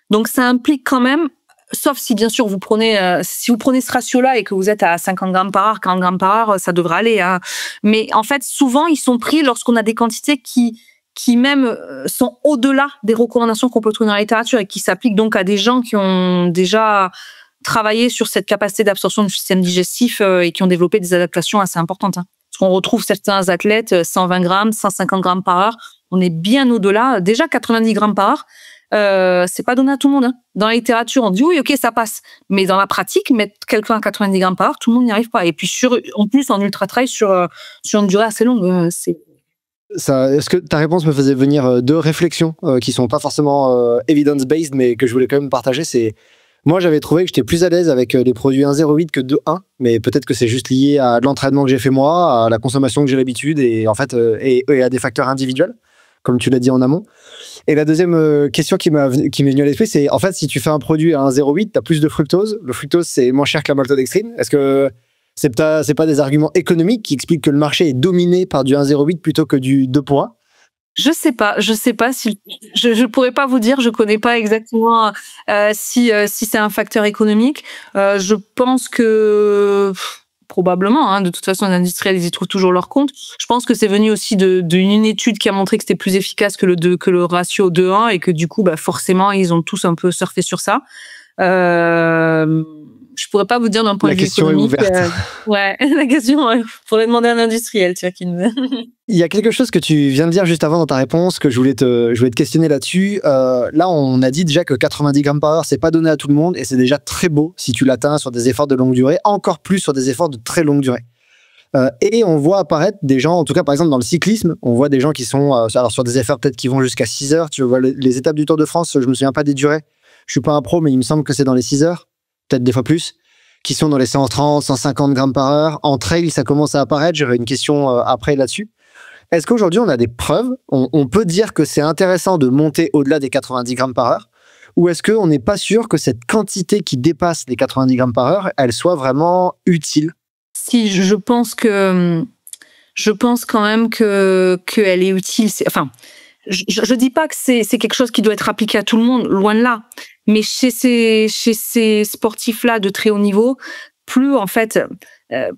Donc, ça implique quand même, sauf si bien sûr vous prenez, si vous prenez ce ratio-là et que vous êtes à 50 grammes par heure, 40 grammes par heure, ça devrait aller. Hein. Mais en fait, souvent, ils sont pris lorsqu'on a des quantités qui même sont au-delà des recommandations qu'on peut trouver dans la littérature et qui s'appliquent donc à des gens qui ont déjà travaillé sur cette capacité d'absorption du système digestif et qui ont développé des adaptations assez importantes. Hein. Parce qu'on retrouve certains athlètes 120 grammes, 150 grammes par heure. On est bien au-delà. Déjà 90 grammes par heure, c'est pas donné à tout le monde. Hein. Dans la littérature, on dit oui, ok, ça passe. Mais dans la pratique, mettre quelqu'un à 90 grammes par heure, tout le monde n'y arrive pas. Et puis en plus, en ultra-trail, sur une durée assez longue, c'est... Est-ce que ta réponse me faisait venir deux réflexions qui sont pas forcément evidence-based, mais que je voulais quand même partager. C'est moi, j'avais trouvé que j'étais plus à l'aise avec les produits 1,08 que 2,1, mais peut-être que c'est juste lié à l'entraînement que j'ai fait moi, à la consommation que j'ai l'habitude et en fait et à des facteurs individuels, comme tu l'as dit en amont. Et la deuxième question qui m'est venue à l'esprit, c'est en fait si tu fais un produit à 1,08, tu as plus de fructose. Le fructose, c'est moins cher que la maltodextrine. Est-ce que c'est pas des arguments économiques qui expliquent que le marché est dominé par du 1,08 plutôt que du 2,1? Je sais pas si je pourrais pas vous dire, je connais pas exactement si c'est un facteur économique. Je pense que probablement, hein, de toute façon les industriels ils y trouvent toujours leur compte. Je pense que c'est venu aussi d'une étude qui a montré que c'était plus efficace que le ratio 2:1 et que du coup forcément ils ont tous un peu surfé sur ça. Je pourrais pas vous dire d'un point de vue économique. La question est ouverte. Ouais, la question, faudrait demander à un industriel, tu vois, qui nous... Il y a quelque chose que tu viens de dire juste avant dans ta réponse que je voulais te questionner là-dessus. Là, on a dit déjà que 90 grammes par heure, c'est pas donné à tout le monde et c'est déjà très beau si tu l'atteins sur des efforts de longue durée, encore plus sur des efforts de très longue durée. Et on voit apparaître des gens, en tout cas par exemple dans le cyclisme, on voit des gens qui sont alors sur des efforts peut-être qui vont jusqu'à 6 heures. Tu vois les étapes du Tour de France, je me souviens pas des durées. Je suis pas un pro, mais il me semble que c'est dans les 6 heures, peut-être des fois plus, qui sont dans les 130, 150 grammes par heure. En trail, ça commence à apparaître. J'aurai une question après là-dessus. Est-ce qu'aujourd'hui, on a des preuves? On peut dire que c'est intéressant de monter au-delà des 90 grammes par heure? Ou est-ce qu'on n'est pas sûr que cette quantité qui dépasse les 90 grammes par heure, elle soit vraiment utile? Si, je pense quand même qu'elle est utile. Enfin, je dis pas que c'est quelque chose qui doit être appliqué à tout le monde, loin de là. Mais chez ces sportifs-là de très haut niveau, plus en fait,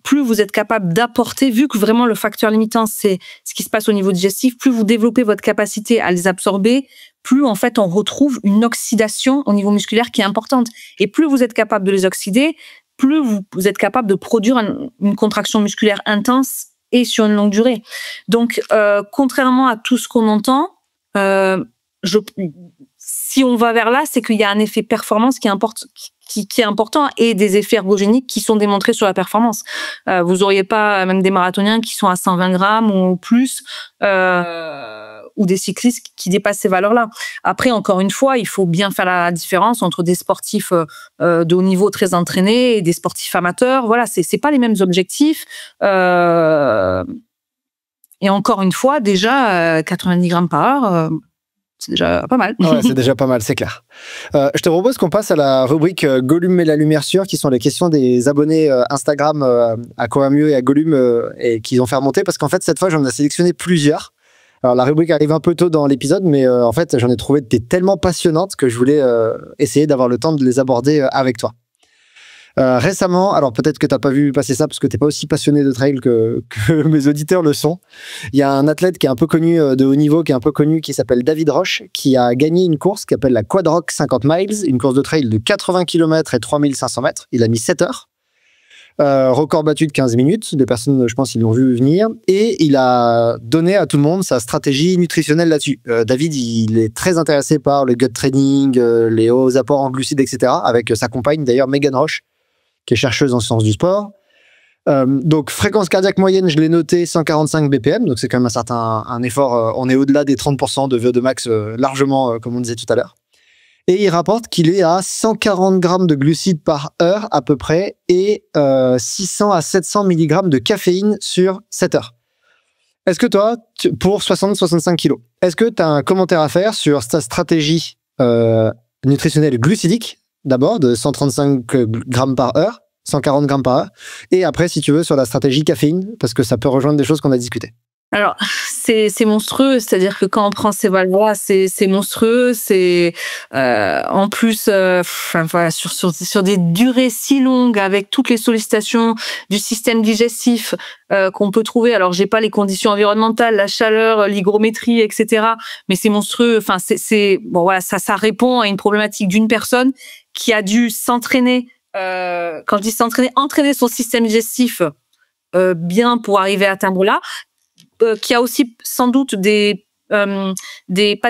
plus vous êtes capable d'apporter, vu que vraiment le facteur limitant c'est ce qui se passe au niveau digestif, plus vous développez votre capacité à les absorber, plus en fait on retrouve une oxydation au niveau musculaire qui est importante. Et plus vous êtes capable de les oxyder, plus vous êtes capable de produire une contraction musculaire intense et sur une longue durée. Donc, contrairement à tout ce qu'on entend, si on va vers là, c'est qu'il y a un effet performance qui est important et des effets ergogéniques qui sont démontrés sur la performance. Vous auriez pas même des marathoniens qui sont à 120 grammes ou plus, ou des cyclistes qui dépassent ces valeurs-là. Après, encore une fois, il faut bien faire la différence entre des sportifs de haut niveau très entraînés et des sportifs amateurs. Voilà, c'est pas les mêmes objectifs. Et encore une fois, déjà, 90 grammes par heure, c'est déjà pas mal. Ouais, c'est déjà pas mal, c'est clair. Je te propose qu'on passe à la rubrique Gollum met la lumière sur, qui sont les questions des abonnés Instagram à Courir Mieux et à Gollum et qu'ils ont fait remonter, parce qu'en fait, cette fois, j'en ai sélectionné plusieurs. Alors, la rubrique arrive un peu tôt dans l'épisode, mais en fait, j'en ai trouvé des tellement passionnantes que je voulais essayer d'avoir le temps de les aborder avec toi. Récemment, alors peut-être que tu n'as pas vu passer ça parce que tu n'es pas aussi passionné de trail que mes auditeurs le sont. Il y a un athlète qui est un peu connu de haut niveau, qui s'appelle David Roche, qui a gagné une course qui s'appelle la Quadroc 50 miles, une course de trail de 80 km et 3500 mètres. Il a mis 7 heures. Record battu de 15 minutes. Des personnes, je pense, ils l'ont vu venir. Et il a donné à tout le monde sa stratégie nutritionnelle là-dessus. David, il est très intéressé par le gut training, les hauts apports en glucides, etc. Avec sa compagne, d'ailleurs, Megan Roche, qui est chercheuse en sciences du sport. Donc, fréquence cardiaque moyenne, je l'ai noté 145 BPM. Donc, c'est quand même un effort. On est au-delà des 30% de VO2 max, largement, comme on disait tout à l'heure. Et il rapporte qu'il est à 140 grammes de glucides par heure à peu près et 600 à 700 mg de caféine sur 7 heures. Est-ce que toi, pour 60-65 kilos, Est-ce que tu as un commentaire à faire sur ta stratégie nutritionnelle glucidique, d'abord, de 135 grammes par heure, 140 grammes par heure, et après, si tu veux, sur la stratégie caféine, parce que ça peut rejoindre des choses qu'on a discutées. Alors, c'est monstrueux, c'est-à-dire que quand on prend ces valeurs-là, c'est monstrueux, c'est en plus, voilà, sur des durées si longues, avec toutes les sollicitations du système digestif qu'on peut trouver. Alors, j'ai pas les conditions environnementales, la chaleur, l'hygrométrie, etc. Mais c'est monstrueux. Enfin, bon, voilà, ça répond à une problématique d'une personne qui a dû s'entraîner. Quand je dis s'entraîner, entraîner son système digestif bien pour arriver à atteindre là. Qui a aussi sans doute pas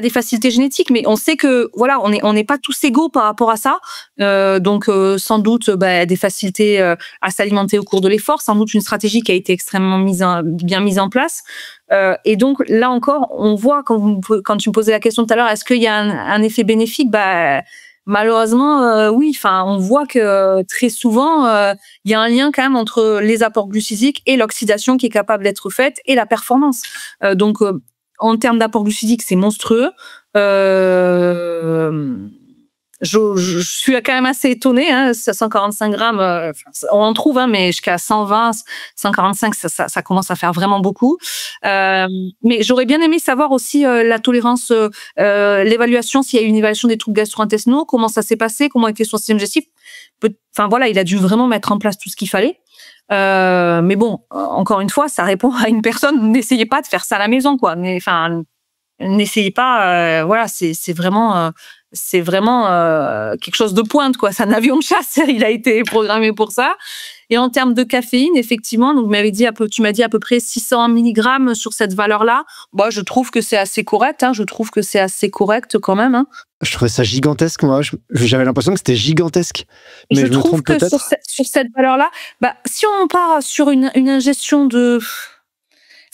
des facilités génétiques, mais on sait que voilà, on n'est pas tous égaux par rapport à ça. Donc sans doute des facilités à s'alimenter au cours de l'effort, sans doute une stratégie qui a été extrêmement bien mise en place. Et donc là encore, on voit quand tu me posais la question tout à l'heure, est-ce qu'il y a un effet bénéfique? Malheureusement, oui. Enfin, on voit que très souvent, il y a un lien quand même entre les apports glucidiques et l'oxydation qui est capable d'être faite et la performance. Donc, en termes d'apport glucidique, c'est monstrueux. Je suis quand même assez étonnée. 145 grammes, on en trouve, mais jusqu'à 120, 145, ça commence à faire vraiment beaucoup. Mais j'aurais bien aimé savoir aussi la tolérance, l'évaluation, s'il y a eu une évaluation des troubles gastro-intestinaux, comment ça s'est passé, comment était son système digestif. Enfin voilà, il a dû vraiment mettre en place tout ce qu'il fallait. Mais bon, encore une fois, ça répond à une personne. N'essayez pas de faire ça à la maison, quoi. Mais enfin, n'essayez pas. Voilà, c'est vraiment quelque chose de pointe, quoi. C'est un avion de chasse. Il a été programmé pour ça. Et en termes de caféine, effectivement, donc tu m'as dit à peu près 600 mg sur cette valeur-là. Je trouve que c'est assez correct. Je trouve que c'est assez correct quand même. Je trouvais ça gigantesque, moi. J'avais l'impression que c'était gigantesque. Mais je trouve que sur cette valeur-là, si on part sur une ingestion de...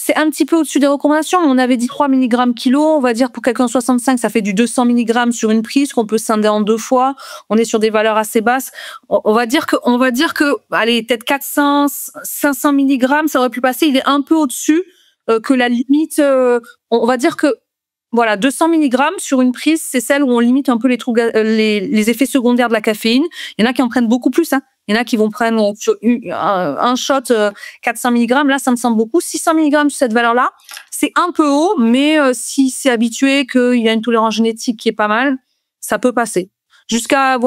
C'est un petit peu au-dessus des recommandations. On avait dit 3 mg kilo. On va dire pour quelqu'un de 65, ça fait du 200 mg sur une prise qu'on peut scinder en 2 fois. On est sur des valeurs assez basses. On va dire que, allez, peut-être 400, 500 mg, ça aurait pu passer. Il est un peu au-dessus que la limite. On va dire que, voilà, 200 mg sur une prise, c'est celle où on limite un peu les effets secondaires de la caféine. Il y en a qui en prennent beaucoup plus, Il y en a qui vont prendre sur un shot 400 mg. Là, ça me semble beaucoup. 600 mg sur cette valeur-là, c'est un peu haut, mais si c'est habitué, qu'il y a une tolérance génétique qui est pas mal, ça peut passer. Jusqu'à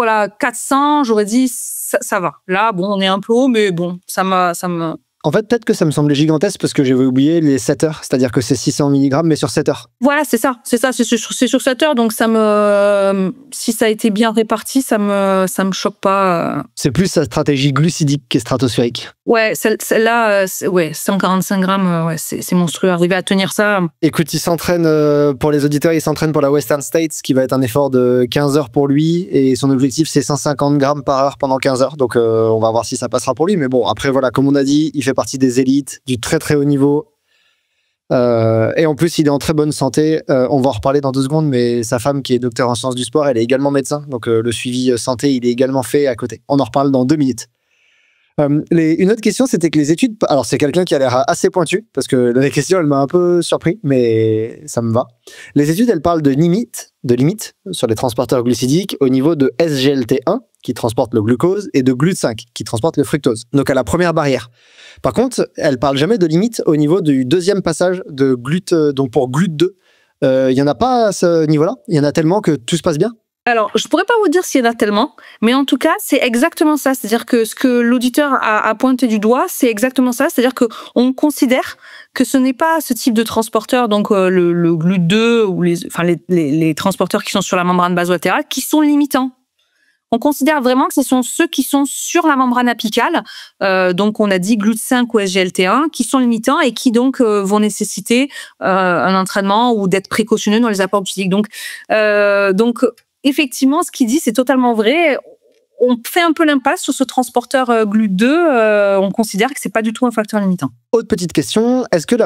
400, j'aurais dit ça va. Là, bon, on est un peu haut, mais bon, ça me... En fait, peut-être que ça me semblait gigantesque parce que j'avais oublié les 7 heures, c'est-à-dire que c'est 600 mg, mais sur 7 heures. Voilà, c'est ça, c'est sur 7 heures, donc si ça a été bien réparti, ça me choque pas. C'est plus sa stratégie glucidique qui est stratosphérique. Ouais, celle-là, 145 grammes, c'est monstrueux, arriver à tenir ça. Écoute, il s'entraîne, pour les auditeurs, il s'entraîne pour la Western States, qui va être un effort de 15 heures pour lui, et son objectif, c'est 150 grammes par heure pendant 15 heures, donc on va voir si ça passera pour lui, mais bon, après, voilà, comme on a dit, il fait partie des élites, du très très haut niveau, et en plus, il est en très bonne santé. On va en reparler dans 2 secondes, mais sa femme, qui est docteur en sciences du sport, elle est également médecin, donc le suivi santé, il est également fait à côté. On en reparle dans 2 minutes. Une autre question, c'était que les études... Alors, c'est quelqu'un qui a l'air assez pointu, parce que la question, elle m'a un peu surpris, mais ça me va. Les études, elles parlent de limites sur les transporteurs glucidiques au niveau de SGLT1, qui transporte le glucose, et de GLUT5, qui transporte le fructose. Donc, à la première barrière. Par contre, elles parlent jamais de limites au niveau du deuxième passage de GLUT, donc pour GLUT2. Il y en a pas à ce niveau-là? Il y en a tellement que tout se passe bien? Alors, je pourrais pas vous dire s'il y en a tellement, mais en tout cas, c'est exactement ça. C'est-à-dire que ce que l'auditeur a pointé du doigt, c'est exactement ça. C'est-à-dire que on considère que ce n'est pas ce type de transporteur, donc le GLUT2 ou les transporteurs qui sont sur la membrane basolatérale, qui sont limitants. On considère vraiment que ce sont ceux qui sont sur la membrane apicale, donc on a dit GLUT5 ou SGLT1, qui sont limitants et qui donc vont nécessiter un entraînement ou d'être précautionneux dans les apports glucidiques. Donc effectivement, ce qu'il dit, c'est totalement vrai. On fait un peu l'impasse sur ce transporteur GLUT2. On considère que c'est pas du tout un facteur limitant. Autre petite question, est-ce que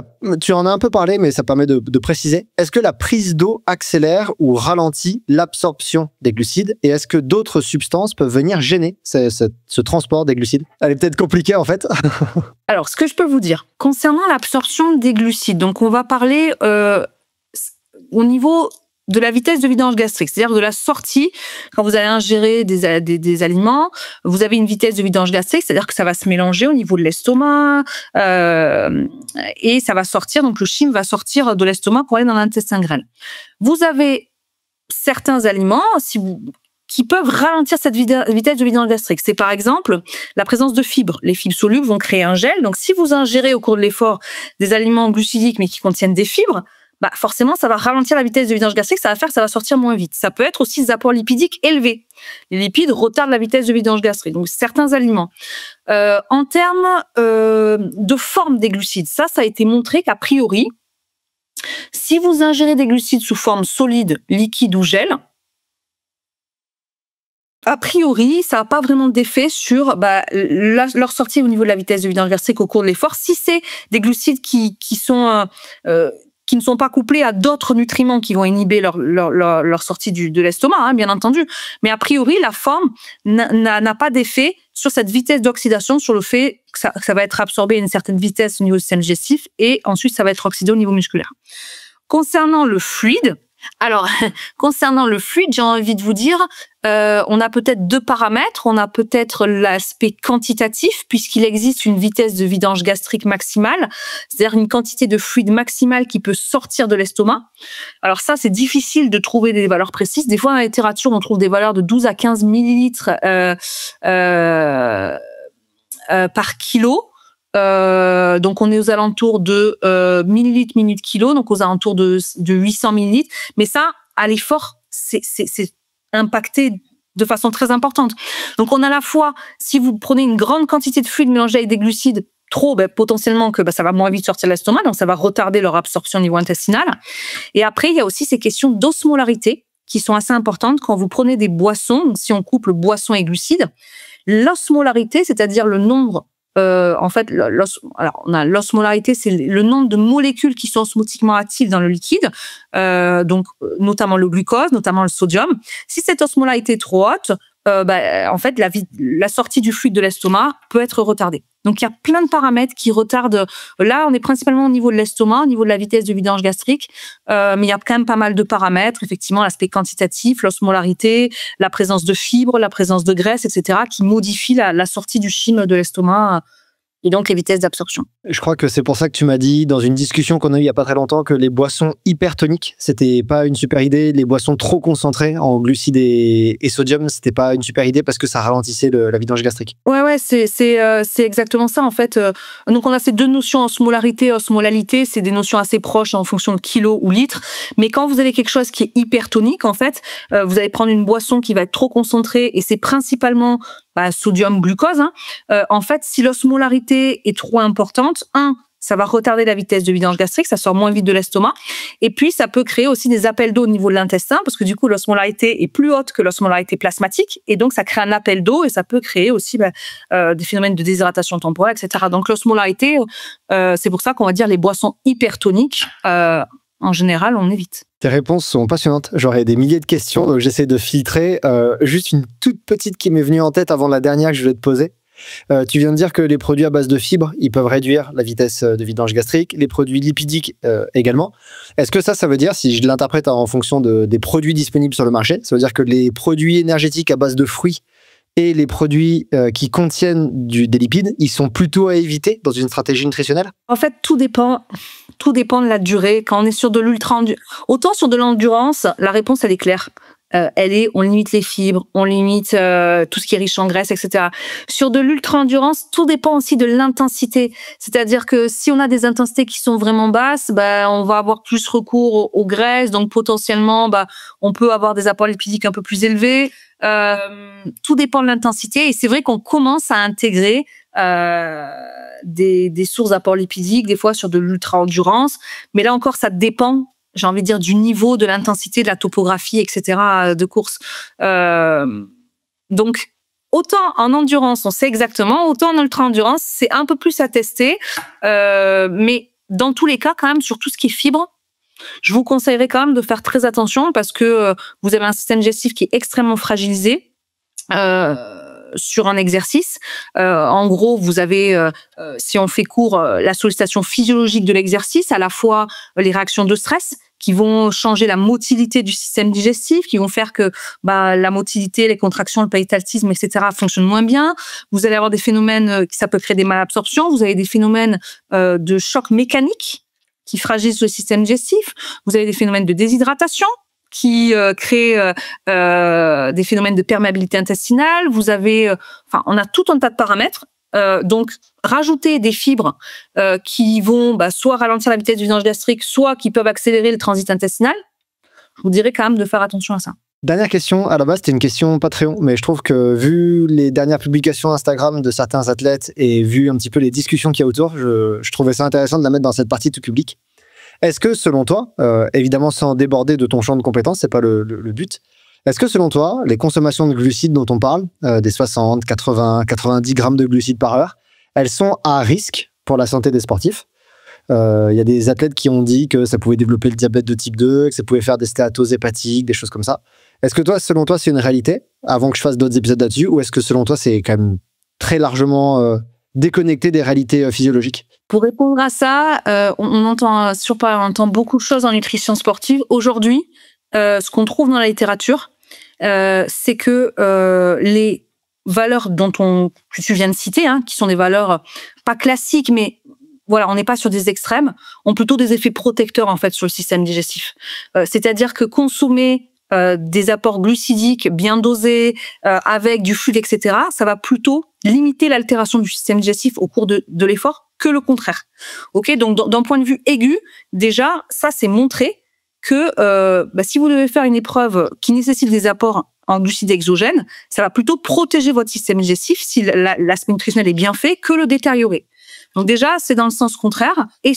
tu en as un peu parlé, mais ça permet de préciser. Est-ce que la prise d'eau accélère ou ralentit l'absorption des glucides? Et est-ce que d'autres substances peuvent venir gêner ce transport des glucides? Elle est peut-être compliquée, en fait. Alors, ce que je peux vous dire, concernant l'absorption des glucides, donc on va parler... au niveau de la vitesse de vidange gastrique, c'est-à-dire de la sortie. Quand vous allez ingérer des aliments, vous avez une vitesse de vidange gastrique, c'est-à-dire que ça va se mélanger au niveau de l'estomac et ça va sortir. Donc le chyme va sortir de l'estomac pour aller dans l'intestin grêle. Vous avez certains aliments qui peuvent ralentir cette vitesse de vidange gastrique. C'est par exemple la présence de fibres. Les fibres solubles vont créer un gel. Donc si vous ingérez au cours de l'effort des aliments glucidiques mais qui contiennent des fibres, forcément, ça va ralentir la vitesse de vidange gastrique, ça va faire que ça va sortir moins vite. Ça peut être aussi des apports lipidiques élevés. Les lipides retardent la vitesse de vidange gastrique. Donc, certains aliments. En termes de forme des glucides, ça a été montré qu'a priori, si vous ingérez des glucides sous forme solide, liquide ou gel, a priori, ça n'a pas vraiment d'effet sur leur sortie au niveau de la vitesse de vidange gastrique au cours de l'effort. Si c'est des glucides qui ne sont pas couplés à d'autres nutriments qui vont inhiber leur sortie de l'estomac, bien entendu. Mais a priori, la forme n'a pas d'effet sur cette vitesse d'oxydation, sur le fait que ça va être absorbé à une certaine vitesse au niveau du système digestif et ensuite ça va être oxydé au niveau musculaire. Concernant le fluide, j'ai envie de vous dire, on a peut-être deux paramètres. On a peut-être l'aspect quantitatif, puisqu'il existe une vitesse de vidange gastrique maximale, c'est-à-dire une quantité de fluide maximale qui peut sortir de l'estomac. Alors ça, c'est difficile de trouver des valeurs précises. Des fois, dans la littérature, on trouve des valeurs de 12 à 15 millilitres par kilo. Donc on est aux alentours de millilitres minute kilo, donc aux alentours de 800 millilitres. Mais ça, à l'effort, c'est impacté de façon très importante. Donc on a à la fois, si vous prenez une grande quantité de fluide mélangé avec des glucides, trop, potentiellement que ça va moins vite sortir de l'estomac, donc ça va retarder leur absorption au niveau intestinal. Et après, il y a aussi ces questions d'osmolarité qui sont assez importantes quand vous prenez des boissons. Donc si on couple boissons et glucides, l'osmolarité, c'est-à-dire le nombre on a l'osmolarité, c'est le nombre de molécules qui sont osmotiquement actives dans le liquide, donc notamment le glucose, notamment le sodium. Si cette osmolarité est trop haute, en fait, la sortie du fluide de l'estomac peut être retardée. Donc, il y a plein de paramètres qui retardent. Là, on est principalement au niveau de l'estomac, au niveau de la vitesse de vidange gastrique, mais il y a quand même pas mal de paramètres. Effectivement, l'aspect quantitatif, l'osmolarité, la présence de fibres, la présence de graisse, etc., qui modifient la sortie du chyme de l'estomac et donc les vitesses d'absorption. Je crois que c'est pour ça que tu m'as dit dans une discussion qu'on a eue il y a pas très longtemps que les boissons hypertoniques, c'était pas une super idée. Les boissons trop concentrées en glucides et sodium, c'était pas une super idée parce que ça ralentissait la vidange gastrique. Ouais, c'est exactement ça en fait. Donc on a ces deux notions, osmolarité, osmolalité, c'est des notions assez proches en fonction de kilos ou litres. Mais quand vous avez quelque chose qui est hypertonique, en fait, vous allez prendre une boisson qui va être trop concentrée et c'est principalement sodium, glucose. En fait, si l'osmolarité est trop importante, ça va retarder la vitesse de vidange gastrique, ça sort moins vite de l'estomac. Et puis, ça peut créer aussi des appels d'eau au niveau de l'intestin, parce que du coup, l'osmolarité est plus haute que l'osmolarité plasmatique, et donc ça crée un appel d'eau, et ça peut créer aussi des phénomènes de déshydratation temporaire, etc. Donc l'osmolarité, c'est pour ça qu'on va dire les boissons hypertoniques, en général, on évite. Tes réponses sont passionnantes. J'aurais des milliers de questions, donc j'essaie de filtrer. Juste une toute petite qui m'est venue en tête avant la dernière que je voulais te poser. Tu viens de dire que les produits à base de fibres, ils peuvent réduire la vitesse de vidange gastrique, les produits lipidiques également. Est-ce que ça veut dire, si je l'interprète en fonction des produits disponibles sur le marché, ça veut dire que les produits énergétiques à base de fruits et les produits qui contiennent des lipides, ils sont plutôt à éviter dans une stratégie nutritionnelle? En fait, tout dépend de la durée. Quand on est sur de autant sur de l'endurance, la réponse, elle est claire. On limite les fibres, on limite tout ce qui est riche en graisse, etc. Sur de l'ultra-endurance, tout dépend aussi de l'intensité. C'est-à-dire que si on a des intensités qui sont vraiment basses, on va avoir plus recours aux graisses, donc potentiellement, on peut avoir des apports lipidiques un peu plus élevés. Tout dépend de l'intensité et c'est vrai qu'on commence à intégrer des sources d'apports lipidiques, des fois sur de l'ultra-endurance, mais là encore, ça dépend, j'ai envie de dire, du niveau, de l'intensité, de la topographie, etc. de course. Donc, autant en endurance, on sait exactement, autant en ultra-endurance, c'est un peu plus à tester. Mais dans tous les cas, quand même, sur tout ce qui est fibres, je vous conseillerais quand même de faire très attention parce que vous avez un système digestif qui est extrêmement fragilisé sur un exercice. En gros, vous avez, si on fait court, la sollicitation physiologique de l'exercice, à la fois les réactions de stress qui vont changer la motilité du système digestif, qui vont faire que la motilité, les contractions, le péristaltisme, etc. fonctionnent moins bien. Vous allez avoir des phénomènes ça peut créer des malabsorptions. Vous avez des phénomènes de choc mécanique qui fragilisent le système digestif. Vous avez des phénomènes de déshydratation qui créent des phénomènes de perméabilité intestinale. Vous avez, on a tout un tas de paramètres. Donc, rajouter des fibres qui vont soit ralentir la vitesse du vidange gastrique, soit qui peuvent accélérer le transit intestinal, je vous dirais quand même de faire attention à ça. Dernière question, à la base c'était une question Patreon, mais je trouve que vu les dernières publications Instagram de certains athlètes et vu un petit peu les discussions qu'il y a autour, je trouvais ça intéressant de la mettre dans cette partie tout public. Est-ce que selon toi, évidemment sans déborder de ton champ de compétences, c'est pas le but, est-ce que selon toi, les consommations de glucides dont on parle, des 60, 80, 90 grammes de glucides par heure, elles sont à risque pour la santé des sportifs? Il y a des athlètes qui ont dit que ça pouvait développer le diabète de type 2, que ça pouvait faire des stéatoses hépatiques, des choses comme ça. Est-ce que toi, selon toi, c'est une réalité, avant que je fasse d'autres épisodes là-dessus, ou est-ce que selon toi, c'est quand même très largement déconnecté des réalités physiologiques? Pour répondre à ça, on entend beaucoup de choses en nutrition sportive. Aujourd'hui, ce qu'on trouve dans la littérature, c'est que les valeurs que tu viens de citer, qui sont des valeurs pas classiques, mais voilà, on n'est pas sur des extrêmes, ont plutôt des effets protecteurs en fait sur le système digestif. C'est-à-dire que consommer des apports glucidiques bien dosés, avec du fluide, etc., ça va plutôt limiter l'altération du système digestif au cours de l'effort que le contraire. Ok, donc d'un point de vue aigu, déjà, ça c'est montré que si vous devez faire une épreuve qui nécessite des apports en glucides exogènes, ça va plutôt protéger votre système digestif si l'aspect nutritionnel est bien fait que le détériorer. Donc déjà, c'est dans le sens contraire. Et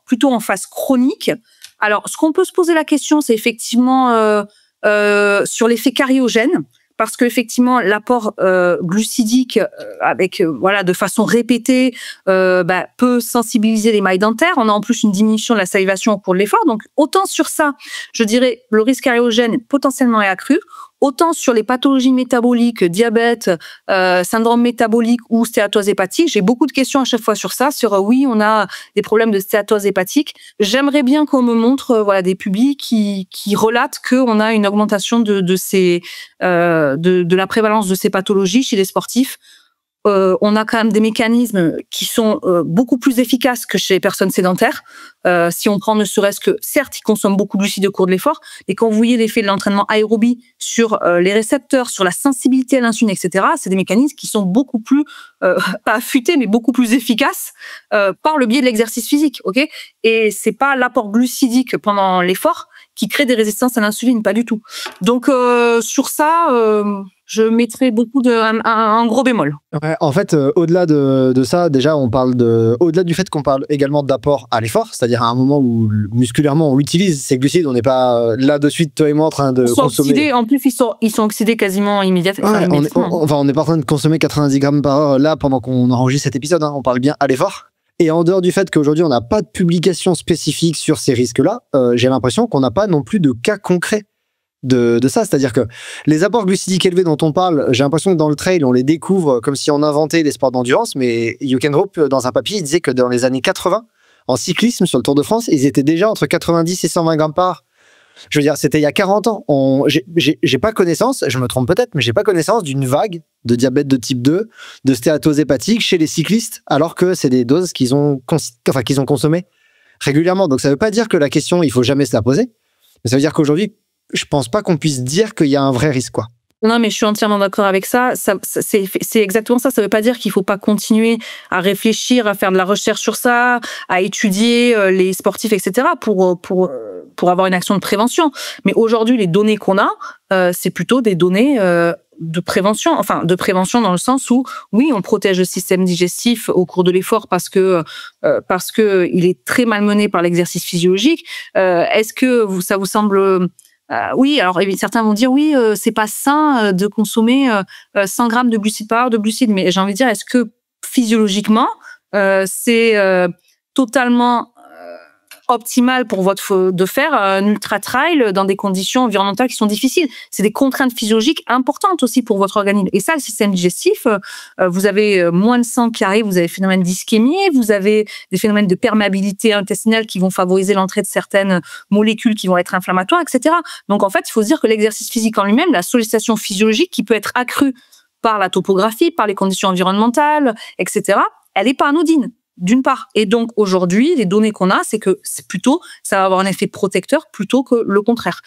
plutôt en phase chronique, alors ce qu'on peut se poser la question, c'est effectivement sur l'effet cariogène, parce que effectivement l'apport glucidique de façon répétée peut sensibiliser les mailles dentaires. On a en plus une diminution de la salivation au cours de l'effort. Donc autant sur ça, je dirais le risque cariogène potentiellement est accru. Autant sur les pathologies métaboliques, diabète, syndrome métabolique ou stéatose hépatique, j'ai beaucoup de questions à chaque fois sur ça, oui, on a des problèmes de stéatose hépatique. J'aimerais bien qu'on me montre des publics qui relatent qu'on a une augmentation de la prévalence de ces pathologies chez les sportifs. On a quand même des mécanismes qui sont beaucoup plus efficaces que chez les personnes sédentaires. Si on prend ne serait-ce que, certes, ils consomment beaucoup de glucides au cours de l'effort, et quand vous voyez l'effet de l'entraînement aérobie sur les récepteurs, sur la sensibilité à l'insuline, etc., c'est des mécanismes qui sont beaucoup plus, pas affûtés, mais beaucoup plus efficaces par le biais de l'exercice physique. Ok, et c'est pas l'apport glucidique pendant l'effort qui crée des résistances à l'insuline, pas du tout. Donc sur ça, je mettrais un gros bémol. Ouais, en fait, au-delà de ça, déjà, au-delà du fait qu'on parle également d'apport à l'effort, c'est-à-dire à un moment où musculairement on utilise ces glucides, on n'est pas là de suite, toi et moi, en train de consommer. En plus, ils sont oxydés quasiment immédiatement. Ouais, on n'est pas en train de consommer 90 grammes par heure là pendant qu'on enregistre cet épisode. On parle bien à l'effort. Et en dehors du fait qu'aujourd'hui, on n'a pas de publication spécifique sur ces risques-là, j'ai l'impression qu'on n'a pas non plus de cas concrets de ça. C'est-à-dire que les apports glucidiques élevés dont on parle, j'ai l'impression que dans le trail, on les découvre comme si on inventait des sports d'endurance, mais Jochen Roop, dans un papier, il disait que dans les années 80, en cyclisme, sur le Tour de France, ils étaient déjà entre 90 et 120 grammes par heure. Je veux dire, c'était il y a 40 ans. J'ai pas connaissance, je me trompe peut-être, mais j'ai pas connaissance d'une vague de diabète de type 2, de stéatose hépatique chez les cyclistes, alors que c'est des doses qu'ils ont consommées régulièrement. Donc ça veut pas dire que la question, il faut jamais se la poser, mais ça veut dire qu'aujourd'hui, je pense pas qu'on puisse dire qu'il y a un vrai risque, quoi. Non, mais je suis entièrement d'accord avec ça. C'est exactement ça. Ça veut pas dire qu'il faut pas continuer à réfléchir, à faire de la recherche sur ça, à étudier les sportifs, etc. pour avoir une action de prévention. Mais aujourd'hui, les données qu'on a, c'est plutôt des données de prévention. Enfin, de prévention dans le sens où, oui, on protège le système digestif au cours de l'effort parce que il est très malmené par l'exercice physiologique. Est-ce que ça vous semble... oui, alors certains vont dire oui, c'est pas sain de consommer 100 grammes de glucides par heure de glucides, mais j'ai envie de dire, est-ce que physiologiquement c'est totalement optimal pour de faire un ultra trail dans des conditions environnementales qui sont difficiles. C'est des contraintes physiologiques importantes aussi pour votre organisme. Et ça, le système digestif, vous avez moins de sang qui arrive, vous avez des phénomènes d'ischémie, vous avez des phénomènes de perméabilité intestinale qui vont favoriser l'entrée de certaines molécules qui vont être inflammatoires, etc. Donc en fait, il faut se dire que l'exercice physique en lui-même, la sollicitation physiologique qui peut être accrue par la topographie, par les conditions environnementales, etc., elle n'est pas anodine, d'une part. Et donc, aujourd'hui, les données qu'on a, c'est que ça va avoir un effet protecteur plutôt que le contraire.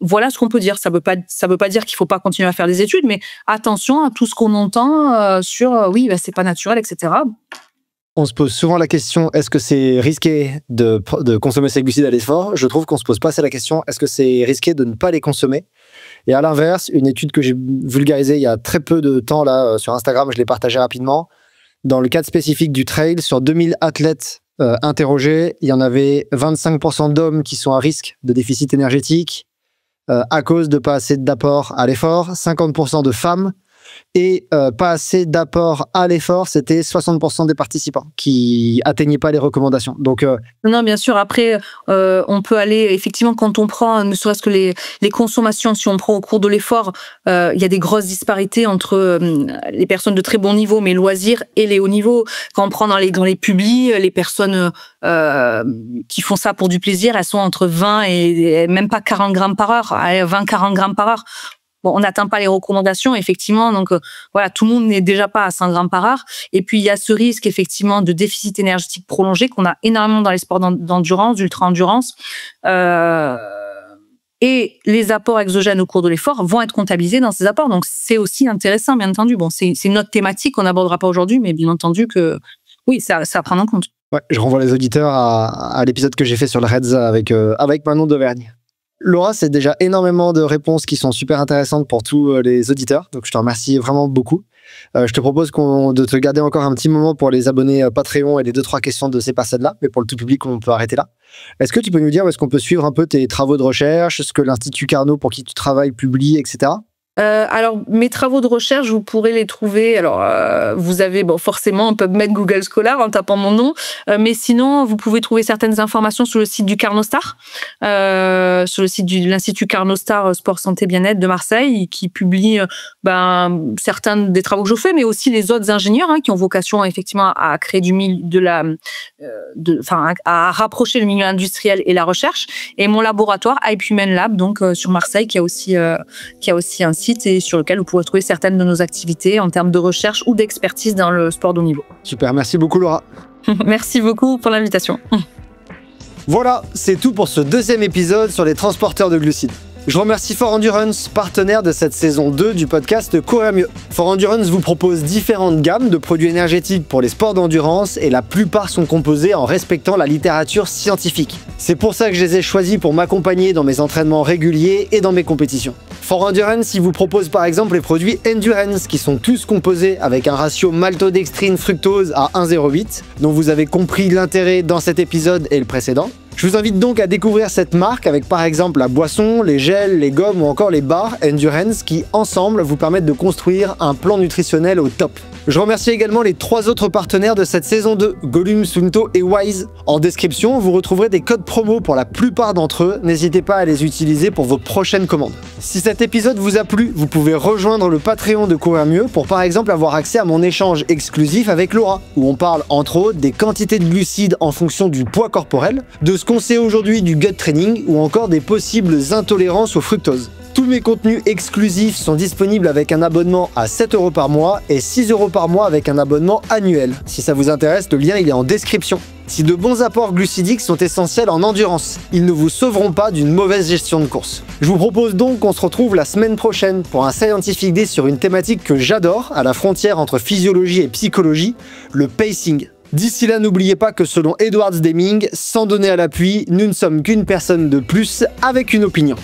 Voilà ce qu'on peut dire. Ça veut pas dire qu'il faut pas continuer à faire des études, mais attention à tout ce qu'on entend c'est pas naturel, etc. On se pose souvent la question, est-ce que c'est risqué de consommer ces glucides à l'effort? Je trouve qu'on se pose pas assez la question, est-ce que c'est risqué de ne pas les consommer? Et à l'inverse, une étude que j'ai vulgarisée il y a très peu de temps là sur Instagram, je l'ai partagée rapidement. Dans le cadre spécifique du trail, sur 2000 athlètes interrogés, il y en avait 25% d'hommes qui sont à risque de déficit énergétique à cause de pas assez d'apport à l'effort, 50% de femmes, et pas assez d'apport à l'effort, c'était 60% des participants qui atteignaient pas les recommandations. Donc non, bien sûr. Après, on peut aller effectivement quand on prend, ne serait-ce que les consommations, si on prend au cours de l'effort, il y a des grosses disparités entre les personnes de très bon niveau, mais loisirs, et les hauts niveaux. Quand on prend dans les publis, les personnes qui font ça pour du plaisir, elles sont entre 20 et même pas 40 grammes par heure, 20-40 grammes par heure. Bon, on n'atteint pas les recommandations, effectivement. Donc, voilà, tout le monde n'est déjà pas à 100 grammes par heure. Et puis, il y a ce risque, effectivement, de déficit énergétique prolongé qu'on a énormément dans les sports d'endurance, d'ultra-endurance. Et les apports exogènes au cours de l'effort vont être comptabilisés dans ces apports. Donc, c'est aussi intéressant, bien entendu. Bon, c'est une autre thématique qu'on n'abordera pas aujourd'hui, mais bien entendu que, oui, ça à prendre en compte. Ouais, je renvoie les auditeurs à l'épisode que j'ai fait sur le Reds avec Manon d'Auvergne. Laura, c'est déjà énormément de réponses qui sont super intéressantes pour tous les auditeurs. Donc, je te remercie vraiment beaucoup. Je te propose de te garder encore un petit moment pour les abonnés Patreon et les 2-3 questions de ces personnes-là. Mais pour le tout public, on peut arrêter là. Est-ce que tu peux nous dire où est-ce qu'on peut suivre un peu tes travaux de recherche, ce que l'Institut Carnot pour qui tu travailles publie, etc. Alors, mes travaux de recherche, vous pourrez les trouver. Alors, vous avez, forcément, on peut mettre Google Scholar en tapant mon nom. Mais sinon, vous pouvez trouver certaines informations sur le site du Carnostar, sur le site de l'Institut Carnostar Sport Santé Bien-être de Marseille, qui publie certains des travaux que je fais, mais aussi les autres ingénieurs qui ont vocation effectivement à créer à rapprocher le milieu industriel et la recherche. Et mon laboratoire IPUMEN Lab, donc sur Marseille, qui a aussi un site et sur lequel vous pourrez trouver certaines de nos activités en termes de recherche ou d'expertise dans le sport de haut niveau. Super, merci beaucoup Laura. Merci beaucoup pour l'invitation. Voilà, c'est tout pour ce 2e épisode sur les transporteurs de glucides. Je remercie For Endurance, partenaire de cette saison 2 du podcast Courir Mieux. For Endurance vous propose différentes gammes de produits énergétiques pour les sports d'endurance et la plupart sont composés en respectant la littérature scientifique. C'est pour ça que je les ai choisis pour m'accompagner dans mes entraînements réguliers et dans mes compétitions. For Endurance, il vous propose par exemple les produits Endurance qui sont tous composés avec un ratio maltodextrine-fructose à 1,08 dont vous avez compris l'intérêt dans cet épisode et le précédent. Je vous invite donc à découvrir cette marque avec par exemple la boisson, les gels, les gommes ou encore les barres Endurance qui ensemble vous permettent de construire un plan nutritionnel au top. Je remercie également les 3 autres partenaires de cette saison 2, Gollum, Suunto et Wise. En description, vous retrouverez des codes promo pour la plupart d'entre eux, n'hésitez pas à les utiliser pour vos prochaines commandes. Si cet épisode vous a plu, vous pouvez rejoindre le Patreon de Courir Mieux pour par exemple avoir accès à mon échange exclusif avec Laura, où on parle entre autres des quantités de glucides en fonction du poids corporel, de ce qu'on sait aujourd'hui du gut training ou encore des possibles intolérances au fructose. Tous mes contenus exclusifs sont disponibles avec un abonnement à 7 € par mois et 6 € par mois avec un abonnement annuel. Si ça vous intéresse, le lien il est en description. Si de bons apports glucidiques sont essentiels en endurance, ils ne vous sauveront pas d'une mauvaise gestion de course. Je vous propose donc qu'on se retrouve la semaine prochaine pour un Scientific Day sur une thématique que j'adore, à la frontière entre physiologie et psychologie, le pacing. D'ici là, n'oubliez pas que selon Edwards Deming, sans donner à l'appui, nous ne sommes qu'une personne de plus avec une opinion.